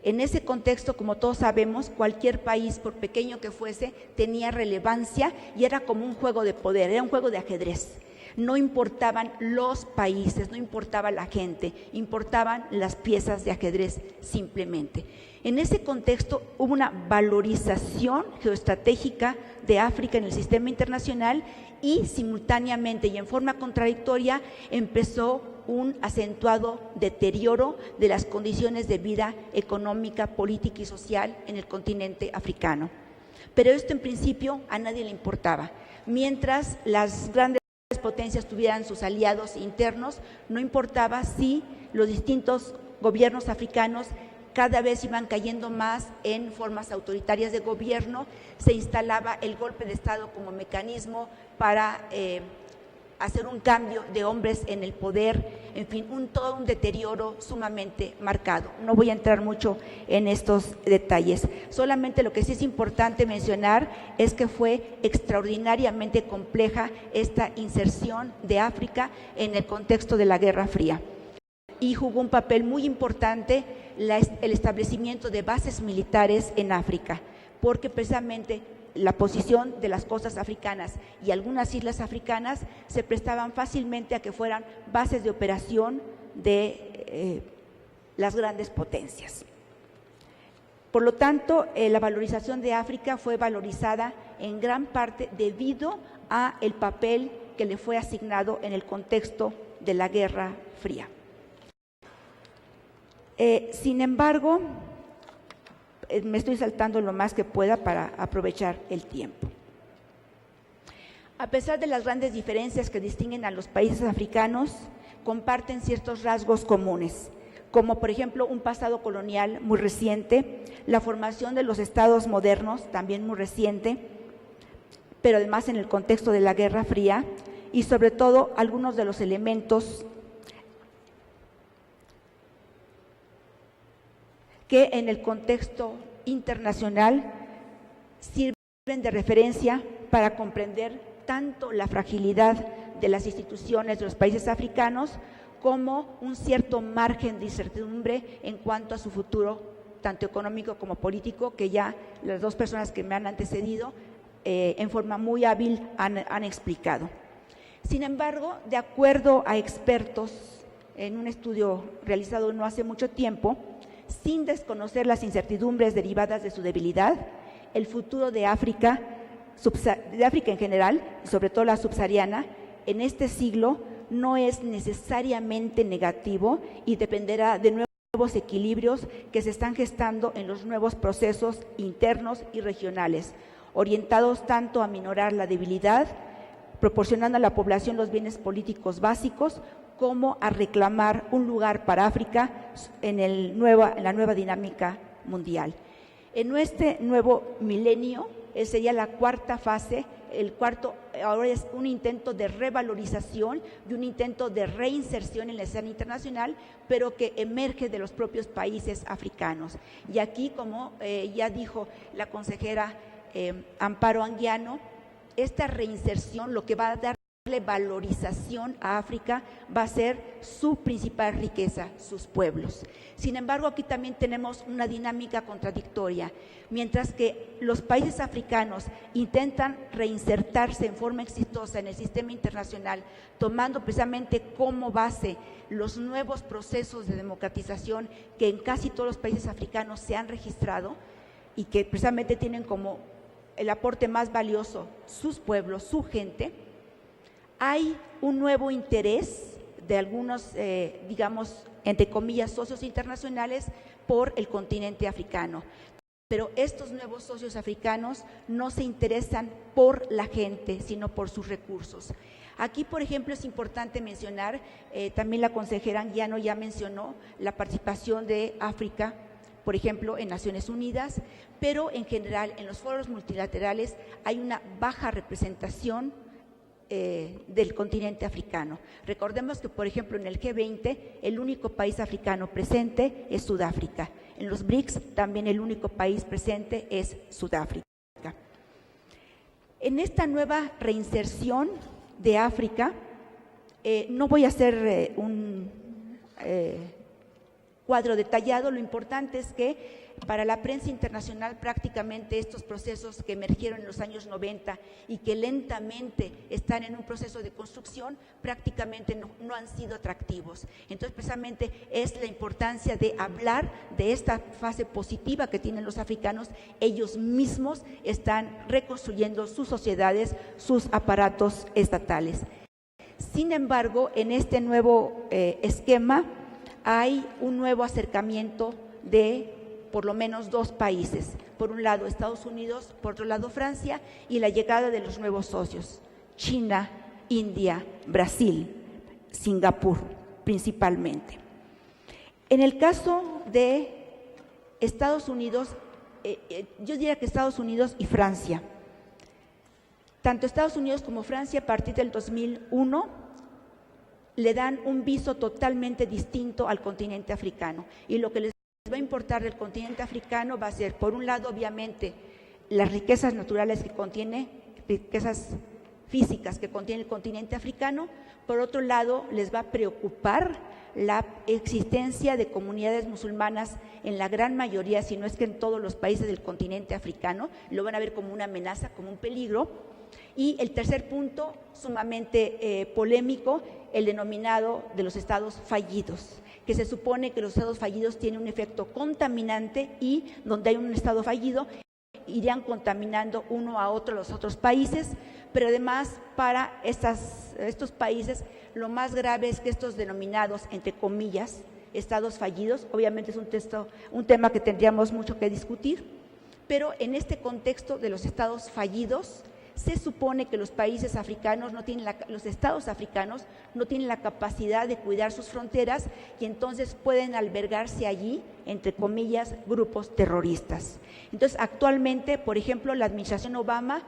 En ese contexto, como todos sabemos, cualquier país, por pequeño que fuese, tenía relevancia y era como un juego de poder, era un juego de ajedrez. No importaban los países, no importaba la gente, importaban las piezas de ajedrez simplemente. En ese contexto hubo una valorización geoestratégica de África en el sistema internacional y simultáneamente y en forma contradictoria empezó un acentuado deterioro de las condiciones de vida económica, política y social en el continente africano. Pero esto en principio a nadie le importaba. Mientras las grandes potencias tuvieran sus aliados internos, no importaba si los distintos gobiernos africanos cada vez iban cayendo más en formas autoritarias de gobierno, se instalaba el golpe de Estado como mecanismo para hacer un cambio de hombres en el poder, en fin, todo un deterioro sumamente marcado. No voy a entrar mucho en estos detalles, solamente lo que sí es importante mencionar es que fue extraordinariamente compleja esta inserción de África en el contexto de la Guerra Fría. Y jugó un papel muy importante el establecimiento de bases militares en África, porque precisamente la posición de las costas africanas y algunas islas africanas se prestaban fácilmente a que fueran bases de operación de las grandes potencias. Por lo tanto, la valorización de África fue valorizada en gran parte debido a el papel que le fue asignado en el contexto de la Guerra Fría. Sin embargo, me estoy saltando lo más que pueda para aprovechar el tiempo. A pesar de las grandes diferencias que distinguen a los países africanos, comparten ciertos rasgos comunes, como por ejemplo un pasado colonial muy reciente, la formación de los estados modernos, también muy reciente, pero además en el contexto de la Guerra Fría, y sobre todo algunos de los elementos que en el contexto internacional sirven de referencia para comprender tanto la fragilidad de las instituciones de los países africanos como un cierto margen de incertidumbre en cuanto a su futuro, tanto económico como político, que ya las dos personas que me han antecedido en forma muy hábil han explicado. Sin embargo, de acuerdo a expertos en un estudio realizado no hace mucho tiempo, sin desconocer las incertidumbres derivadas de su debilidad, el futuro de África de África en general, y sobre todo la subsahariana, en este siglo no es necesariamente negativo y dependerá de nuevos equilibrios que se están gestando en los nuevos procesos internos y regionales, orientados tanto a minorar la debilidad, proporcionando a la población los bienes políticos básicos, como a reclamar un lugar para África en la nueva dinámica mundial. En este nuevo milenio, sería la cuarta fase, el cuarto ahora es un intento de revalorización y un intento de reinserción en la escena internacional, pero que emerge de los propios países africanos. Y aquí, como ya dijo la consejera Amparo Anguiano, esta reinserción lo que va a darle valorización a África va a ser su principal riqueza, sus pueblos. Sin embargo, aquí también tenemos una dinámica contradictoria. Mientras que los países africanos intentan reinsertarse en forma exitosa en el sistema internacional, tomando precisamente como base los nuevos procesos de democratización que en casi todos los países africanos se han registrado y que precisamente tienen como el aporte más valioso sus pueblos, su gente, hay un nuevo interés de algunos, digamos, entre comillas, socios internacionales por el continente africano. Pero estos nuevos socios africanos no se interesan por la gente, sino por sus recursos. Aquí, por ejemplo, es importante mencionar, también la consejera Anguiano ya mencionó la participación de África, por ejemplo, en Naciones Unidas, pero en general en los foros multilaterales hay una baja representación del continente africano. Recordemos que, por ejemplo, en el G20 el único país africano presente es Sudáfrica. En los BRICS también el único país presente es Sudáfrica. En esta nueva reinserción de África, no voy a hacer un cuadro detallado, lo importante es que para la prensa internacional prácticamente estos procesos que emergieron en los años 90 y que lentamente están en un proceso de construcción prácticamente no han sido atractivos. Entonces precisamente es la importancia de hablar de esta fase positiva que tienen los africanos. Ellos mismos están reconstruyendo sus sociedades, sus aparatos estatales. Sin embargo, en este nuevo esquema hay un nuevo acercamiento de por lo menos dos países, por un lado Estados Unidos, por otro lado Francia, y la llegada de los nuevos socios, China, India, Brasil, Singapur principalmente. En el caso de Estados Unidos, yo diría que Estados Unidos y Francia, tanto Estados Unidos como Francia a partir del 2001 le dan un viso totalmente distinto al continente africano, y lo que les va a importar del continente africano va a ser, por un lado, obviamente, las riquezas naturales que contiene, riquezas físicas que contiene el continente africano. Por otro lado, les va a preocupar la existencia de comunidades musulmanas en la gran mayoría, si no es que en todos los países del continente africano. Lo van a ver como una amenaza, como un peligro. Y el tercer punto, sumamente polémico, el denominado de los estados fallidos, que se supone que los estados fallidos tienen un efecto contaminante y donde hay un estado fallido irían contaminando uno a otro los otros países, pero además para estos países lo más grave es que estos denominados, entre comillas, estados fallidos, obviamente es un tema que tendríamos mucho que discutir, pero en este contexto de los estados fallidos, se supone que los países africanos los estados africanos no tienen la capacidad de cuidar sus fronteras y entonces pueden albergarse allí, entre comillas, grupos terroristas. Entonces, actualmente, por ejemplo, la administración Obama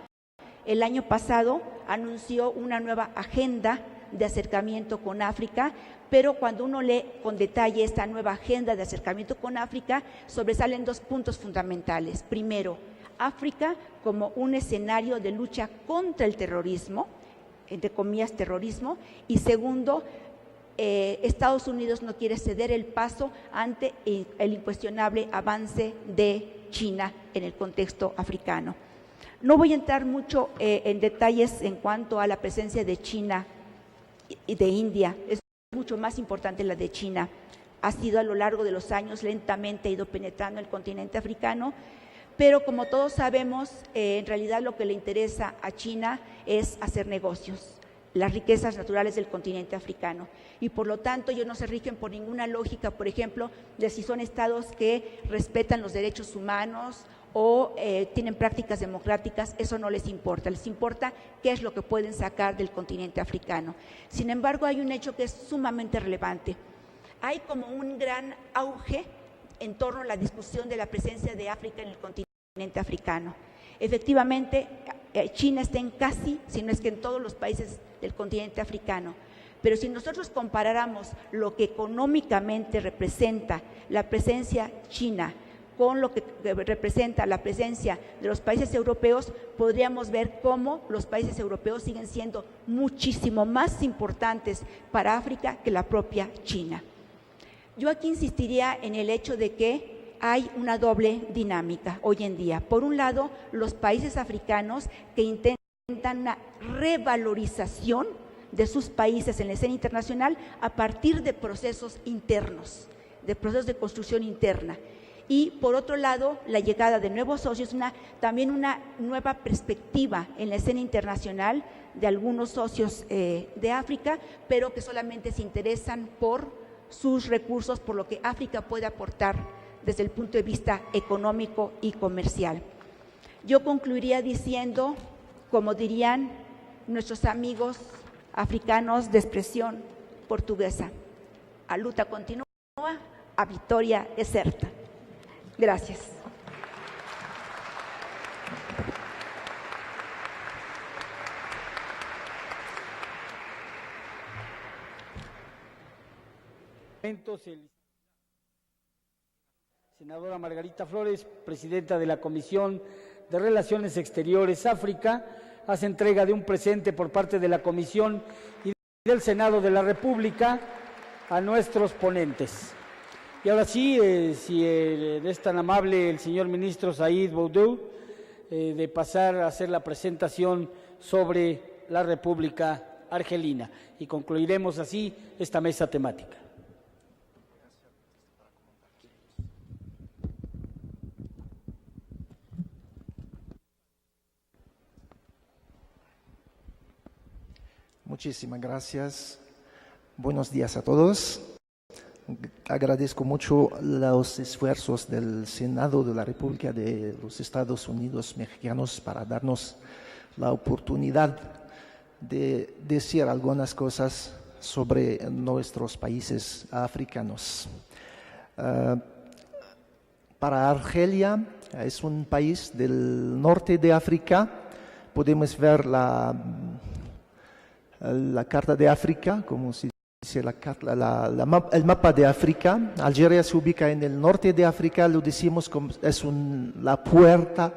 el año pasado anunció una nueva agenda de acercamiento con África, pero cuando uno lee con detalle esta nueva agenda de acercamiento con África, sobresalen dos puntos fundamentales. Primero, África como un escenario de lucha contra el terrorismo, entre comillas terrorismo, y segundo, Estados Unidos no quiere ceder el paso ante el incuestionable avance de China en el contexto africano. No voy a entrar mucho en detalles en cuanto a la presencia de China y de India, es mucho más importante la de China. Ha sido a lo largo de los años lentamente ha ido penetrando el continente africano, Pero como todos sabemos, en realidad lo que le interesa a China es hacer negocios, las riquezas naturales del continente africano. Y por lo tanto ellos no se rigen por ninguna lógica, por ejemplo, de si son estados que respetan los derechos humanos o tienen prácticas democráticas. Eso no les importa qué es lo que pueden sacar del continente africano. Sin embargo, hay un hecho que es sumamente relevante. Hay como un gran auge en torno a la discusión de la presencia de África en el continente africano. Efectivamente, China está en casi, si no es que en todos los países del continente africano. Pero si nosotros comparáramos lo que económicamente representa la presencia china con lo que representa la presencia de los países europeos, podríamos ver cómo los países europeos siguen siendo muchísimo más importantes para África que la propia China. Yo aquí insistiría en el hecho de que hay una doble dinámica hoy en día. Por un lado, los países africanos que intentan una revalorización de sus países en la escena internacional a partir de procesos internos, de procesos de construcción interna. Y por otro lado, la llegada de nuevos socios, también una nueva perspectiva en la escena internacional de algunos socios de África, pero que solamente se interesan por sus recursos, por lo que África puede aportar desde el punto de vista económico y comercial. Yo concluiría diciendo, como dirían nuestros amigos africanos de expresión portuguesa, a luta continúa, a vitória é certa. Gracias. Senadora Margarita Flores, presidenta de la Comisión de Relaciones Exteriores África, hace entrega de un presente por parte de la Comisión y del Senado de la República a nuestros ponentes. Y ahora sí, si es tan amable el señor ministro Said Boudou de pasar a hacer la presentación sobre la República Argelina. Y concluiremos así esta mesa temática. Muchísimas gracias. Buenos días a todos. Agradezco mucho los esfuerzos del Senado de la República de los Estados Unidos Mexicanos para darnos la oportunidad de decir algunas cosas sobre nuestros países africanos. Para Argelia, es un país del norte de África. Podemos ver la carta de África, como se dice el mapa de África. Algeria se ubica en el norte de África, lo decimos como es la puerta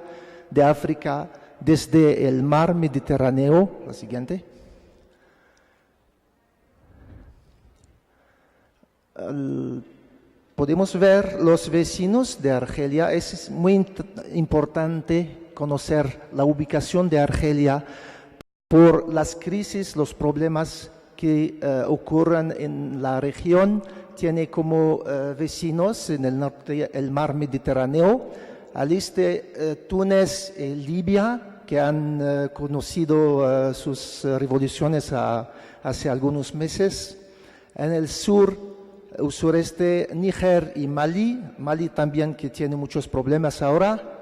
de África desde el mar Mediterráneo. La siguiente. Podemos ver los vecinos de Argelia. Es muy importante conocer la ubicación de Argelia por las crisis, los problemas que ocurren en la región. Tiene como vecinos en el norte el mar Mediterráneo, al este Túnez y Libia, que han conocido sus revoluciones hace algunos meses. En el sureste Níger y Mali también, que tiene muchos problemas ahora.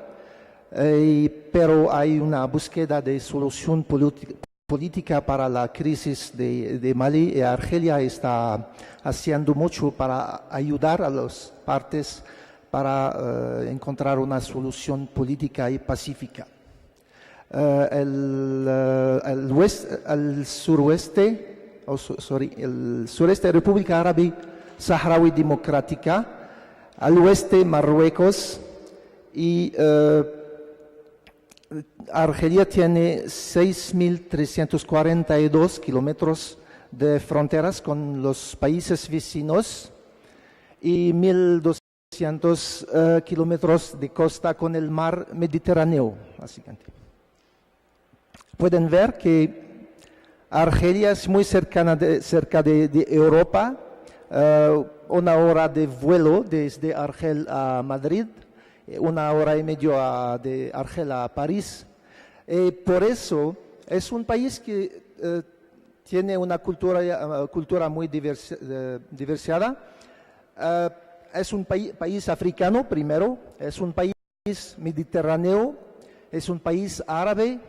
Pero hay una búsqueda de solución política para la crisis de Mali, y Argelia está haciendo mucho para ayudar a las partes para encontrar una solución política y pacífica. El sureste República Árabe Saharaui Democrática, al oeste Marruecos, y Argelia tiene 6.342 kilómetros de fronteras con los países vecinos y 1.200 kilómetros de costa con el mar Mediterráneo. Pueden ver que Argelia es muy cerca de Europa, una hora de vuelo desde Argel a Madrid, 1 hora y media de Argel a París. Por eso es un país que tiene una cultura muy diversificada. Es un país africano primero, es un país mediterráneo, es un país árabe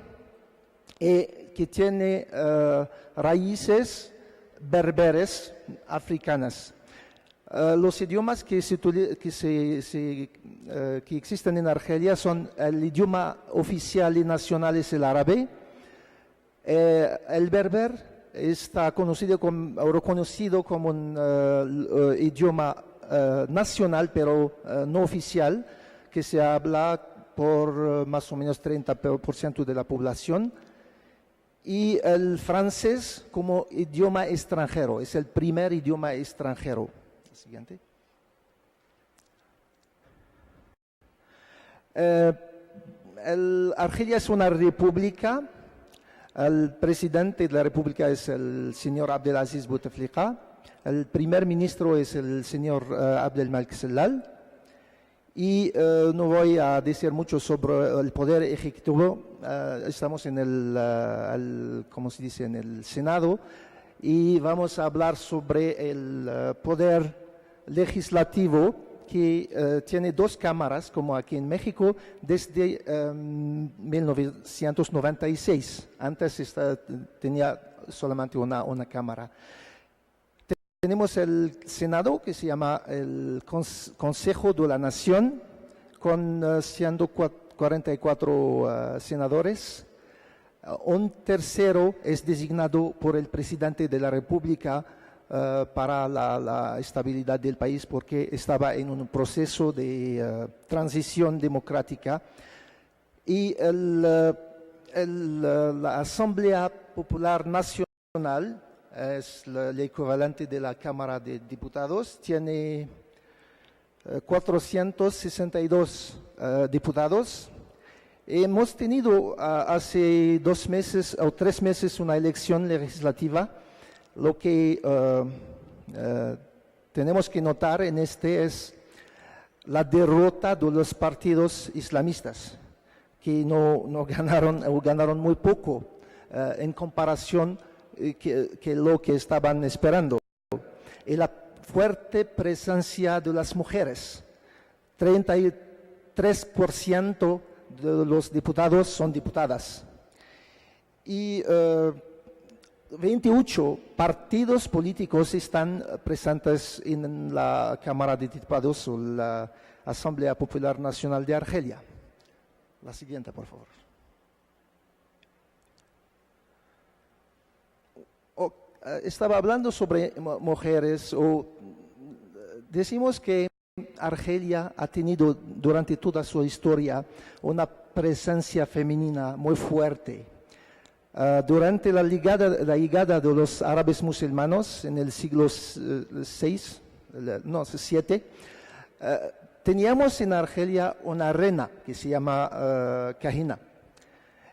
que tiene raíces berberes africanas. Los idiomas que existen en Argelia son el idioma oficial y nacional es el árabe. El berber está reconocido como un idioma nacional, pero no oficial, que se habla por más o menos 30% de la población. Y el francés como idioma extranjero, es el primer idioma extranjero. Siguiente. Argelia es una república. El presidente de la república es el señor Abdelaziz Bouteflika. El primer ministro es el señor Abdelmalek Sellal. Y no voy a decir mucho sobre el poder ejecutivo. Estamos en ¿cómo se dice? En el Senado. Y vamos a hablar sobre el poder legislativo que tiene 2 cámaras, como aquí en México, desde 1996. Antes tenía solamente una cámara. Tenemos el Senado, que se llama el Consejo de la Nación, con 144 senadores. Un tercero es designado por el presidente de la República para la estabilidad del país, porque estaba en un proceso de transición democrática. Y la Asamblea Popular Nacional, es el equivalente de la Cámara de Diputados, tiene 462 diputados. Hemos tenido hace 2 meses o 3 meses una elección legislativa. Lo que tenemos que notar en es la derrota de los partidos islamistas, que no ganaron o ganaron muy poco en comparación que lo que estaban esperando. Y la fuerte presencia de las mujeres, 33% de los diputados son diputadas. Y 28 partidos políticos están presentes en la Cámara de Diputados o la Asamblea Popular Nacional de Argelia. La siguiente, por favor. Estaba hablando sobre mujeres. Decimos que Argelia ha tenido durante toda su historia una presencia femenina muy fuerte. Durante la llegada de los árabes musulmanes en el siglo VII, teníamos en Argelia una reina que se llama Kahina.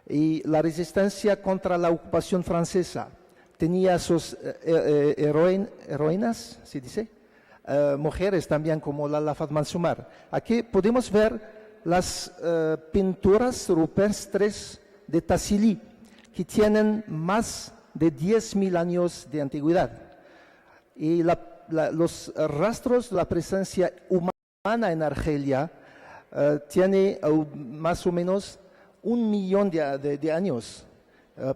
Y la resistencia contra la ocupación francesa tenía sus heroínas, ¿se dice? Mujeres también como Lala Fatma Sumar. Aquí podemos ver las pinturas rupestres de Tassili, que tienen más de 10.000 años de antigüedad. Y los rastros de la presencia humana en Argelia tiene más o menos 1 millón de años,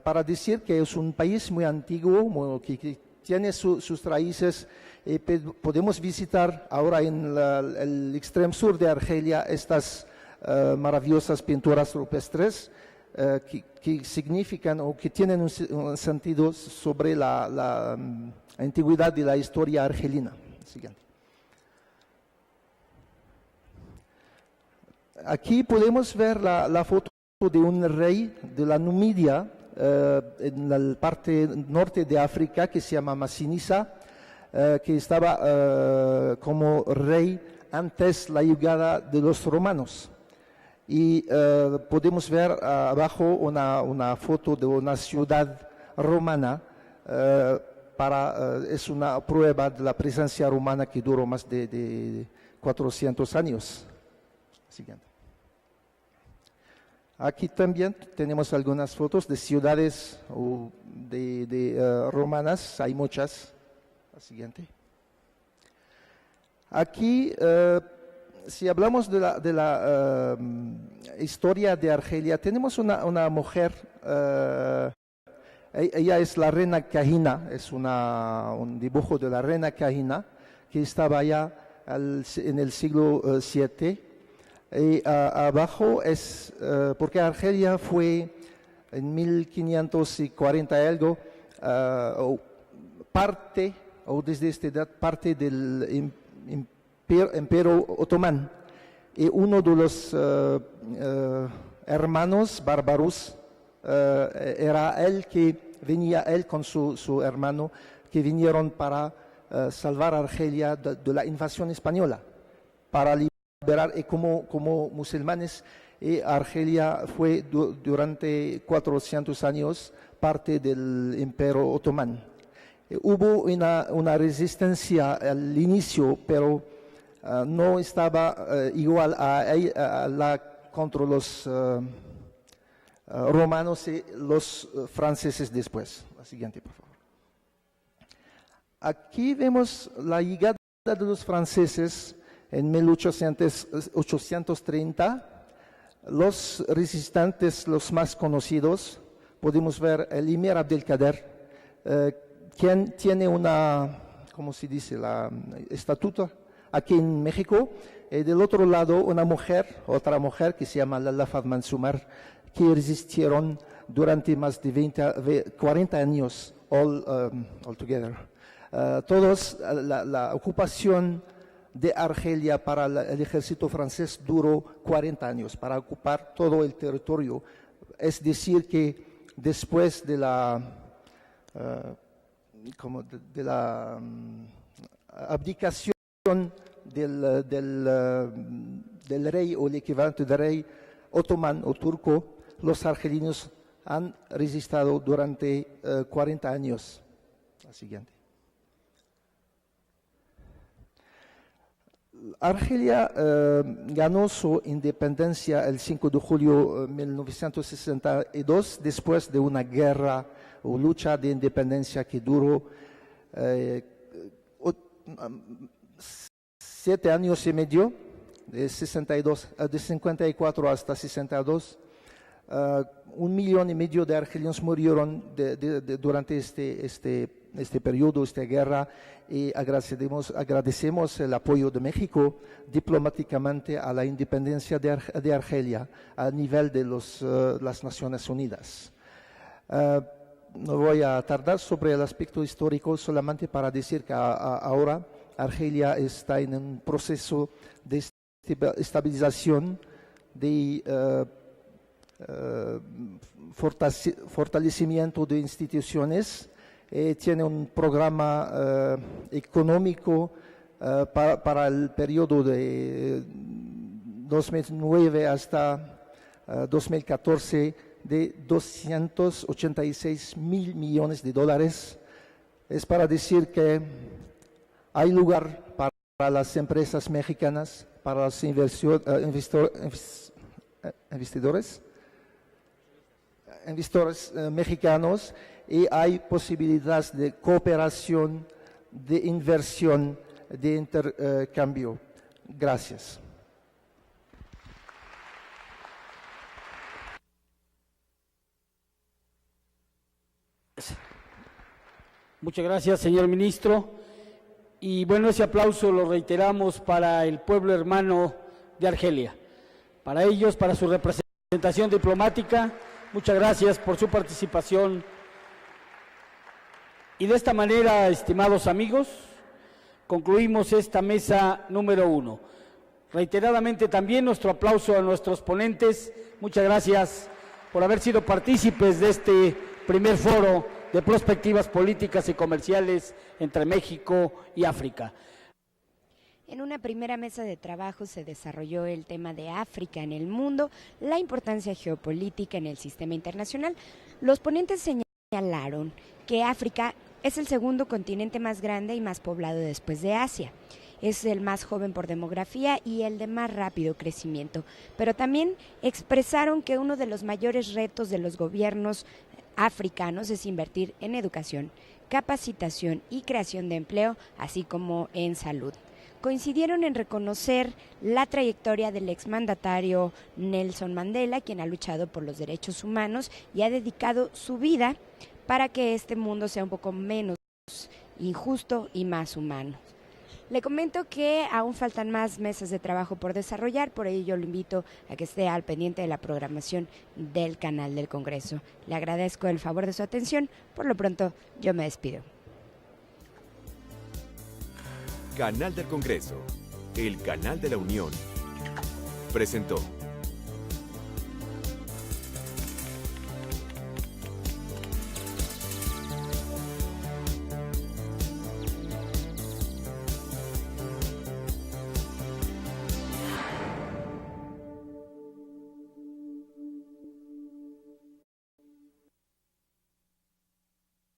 para decir que es un país muy antiguo, que tiene sus raíces. Podemos visitar ahora en el extremo sur de Argelia estas maravillosas pinturas rupestres que significan o que tienen un sentido sobre la antigüedad de la historia argelina. Siguiente. Aquí podemos ver la foto de un rey de la Numidia en la parte norte de África, que se llama Masinisa, que estaba como rey antes la llegada de los romanos. Y podemos ver abajo una foto de una ciudad romana. Es una prueba de la presencia romana que duró más de 400 años. Siguiente. Aquí también tenemos algunas fotos de ciudades romanas, hay muchas. La siguiente. Aquí, si hablamos de la historia de Argelia, tenemos una mujer, ella es la reina Kahina, es un dibujo de la reina Kahina que estaba allá en el siglo VII. Y abajo es, porque Argelia fue en 1540 algo, parte, o desde esta edad, parte del Imperio Otomán. Y uno de los hermanos bárbaros era él él con su hermano, que vinieron para salvar a Argelia de la invasión española, para liberar, y como musulmanes, Argelia fue durante 400 años parte del Imperio Otomán. Hubo una resistencia al inicio, pero no estaba igual a la contra los romanos y los franceses después. La siguiente, por favor. Aquí vemos la llegada de los franceses en 1830. Los resistentes, los más conocidos, podemos ver el Emir Abdelkader, quien tiene ¿cómo se dice?, la estatuto aquí en México. Del otro lado, otra mujer que se llama Lalla Fatma Sumar, que resistieron durante más de 40 años, all together. La ocupación de Argelia para el ejército francés duró 40 años, para ocupar todo el territorio. Es decir, que después de la abdicación del rey o el equivalente del rey otomán o turco, los argelinos han resistido durante 40 años. La siguiente. Argelia ganó su independencia el 5 de julio de 1962, después de una guerra o lucha de independencia que duró 7 años y medio, de 54 hasta 62. 1,5 millones de argelinos murieron durante este periodo, esta guerra, y agradecemos el apoyo de México diplomáticamente a la independencia de Argelia a nivel de las Naciones Unidas. No voy a tardar sobre el aspecto histórico, solamente para decir que ahora Argelia está en un proceso de estabilización, de fortalecimiento de instituciones. Tiene un programa económico para el periodo de 2009 hasta 2014 de 286 mil millones de dólares. Es para decir que hay lugar para las empresas mexicanas, para los investidores mexicanos, y hay posibilidades de cooperación, de inversión, de intercambio. Gracias. Muchas gracias, señor ministro. Y bueno, ese aplauso lo reiteramos para el pueblo hermano de Argelia, para ellos, para su representación diplomática. Muchas gracias por su participación. Y de esta manera, estimados amigos, concluimos esta mesa número 1. Reiteradamente también nuestro aplauso a nuestros ponentes. Muchas gracias por haber sido partícipes de este primer foro de perspectivas políticas y comerciales entre México y África. En una primera mesa de trabajo se desarrolló el tema de África en el mundo, la importancia geopolítica en el sistema internacional. Los ponentes señalaron que África es el segundo continente más grande y más poblado después de Asia. es el más joven por demografía y el de más rápido crecimiento. Pero también expresaron que uno de los mayores retos de los gobiernos africanos es invertir en educación, capacitación y creación de empleo, así como en salud. Coincidieron en reconocer la trayectoria del exmandatario Nelson Mandela, quien ha luchado por los derechos humanos y ha dedicado su vida para que este mundo sea un poco menos injusto y más humano. Le comento que aún faltan más mesas de trabajo por desarrollar, por ello yo lo invito a que esté al pendiente de la programación del canal del Congreso. Le agradezco el favor de su atención. Por lo pronto, yo me despido. Canal del Congreso, el canal de la Unión, presentó.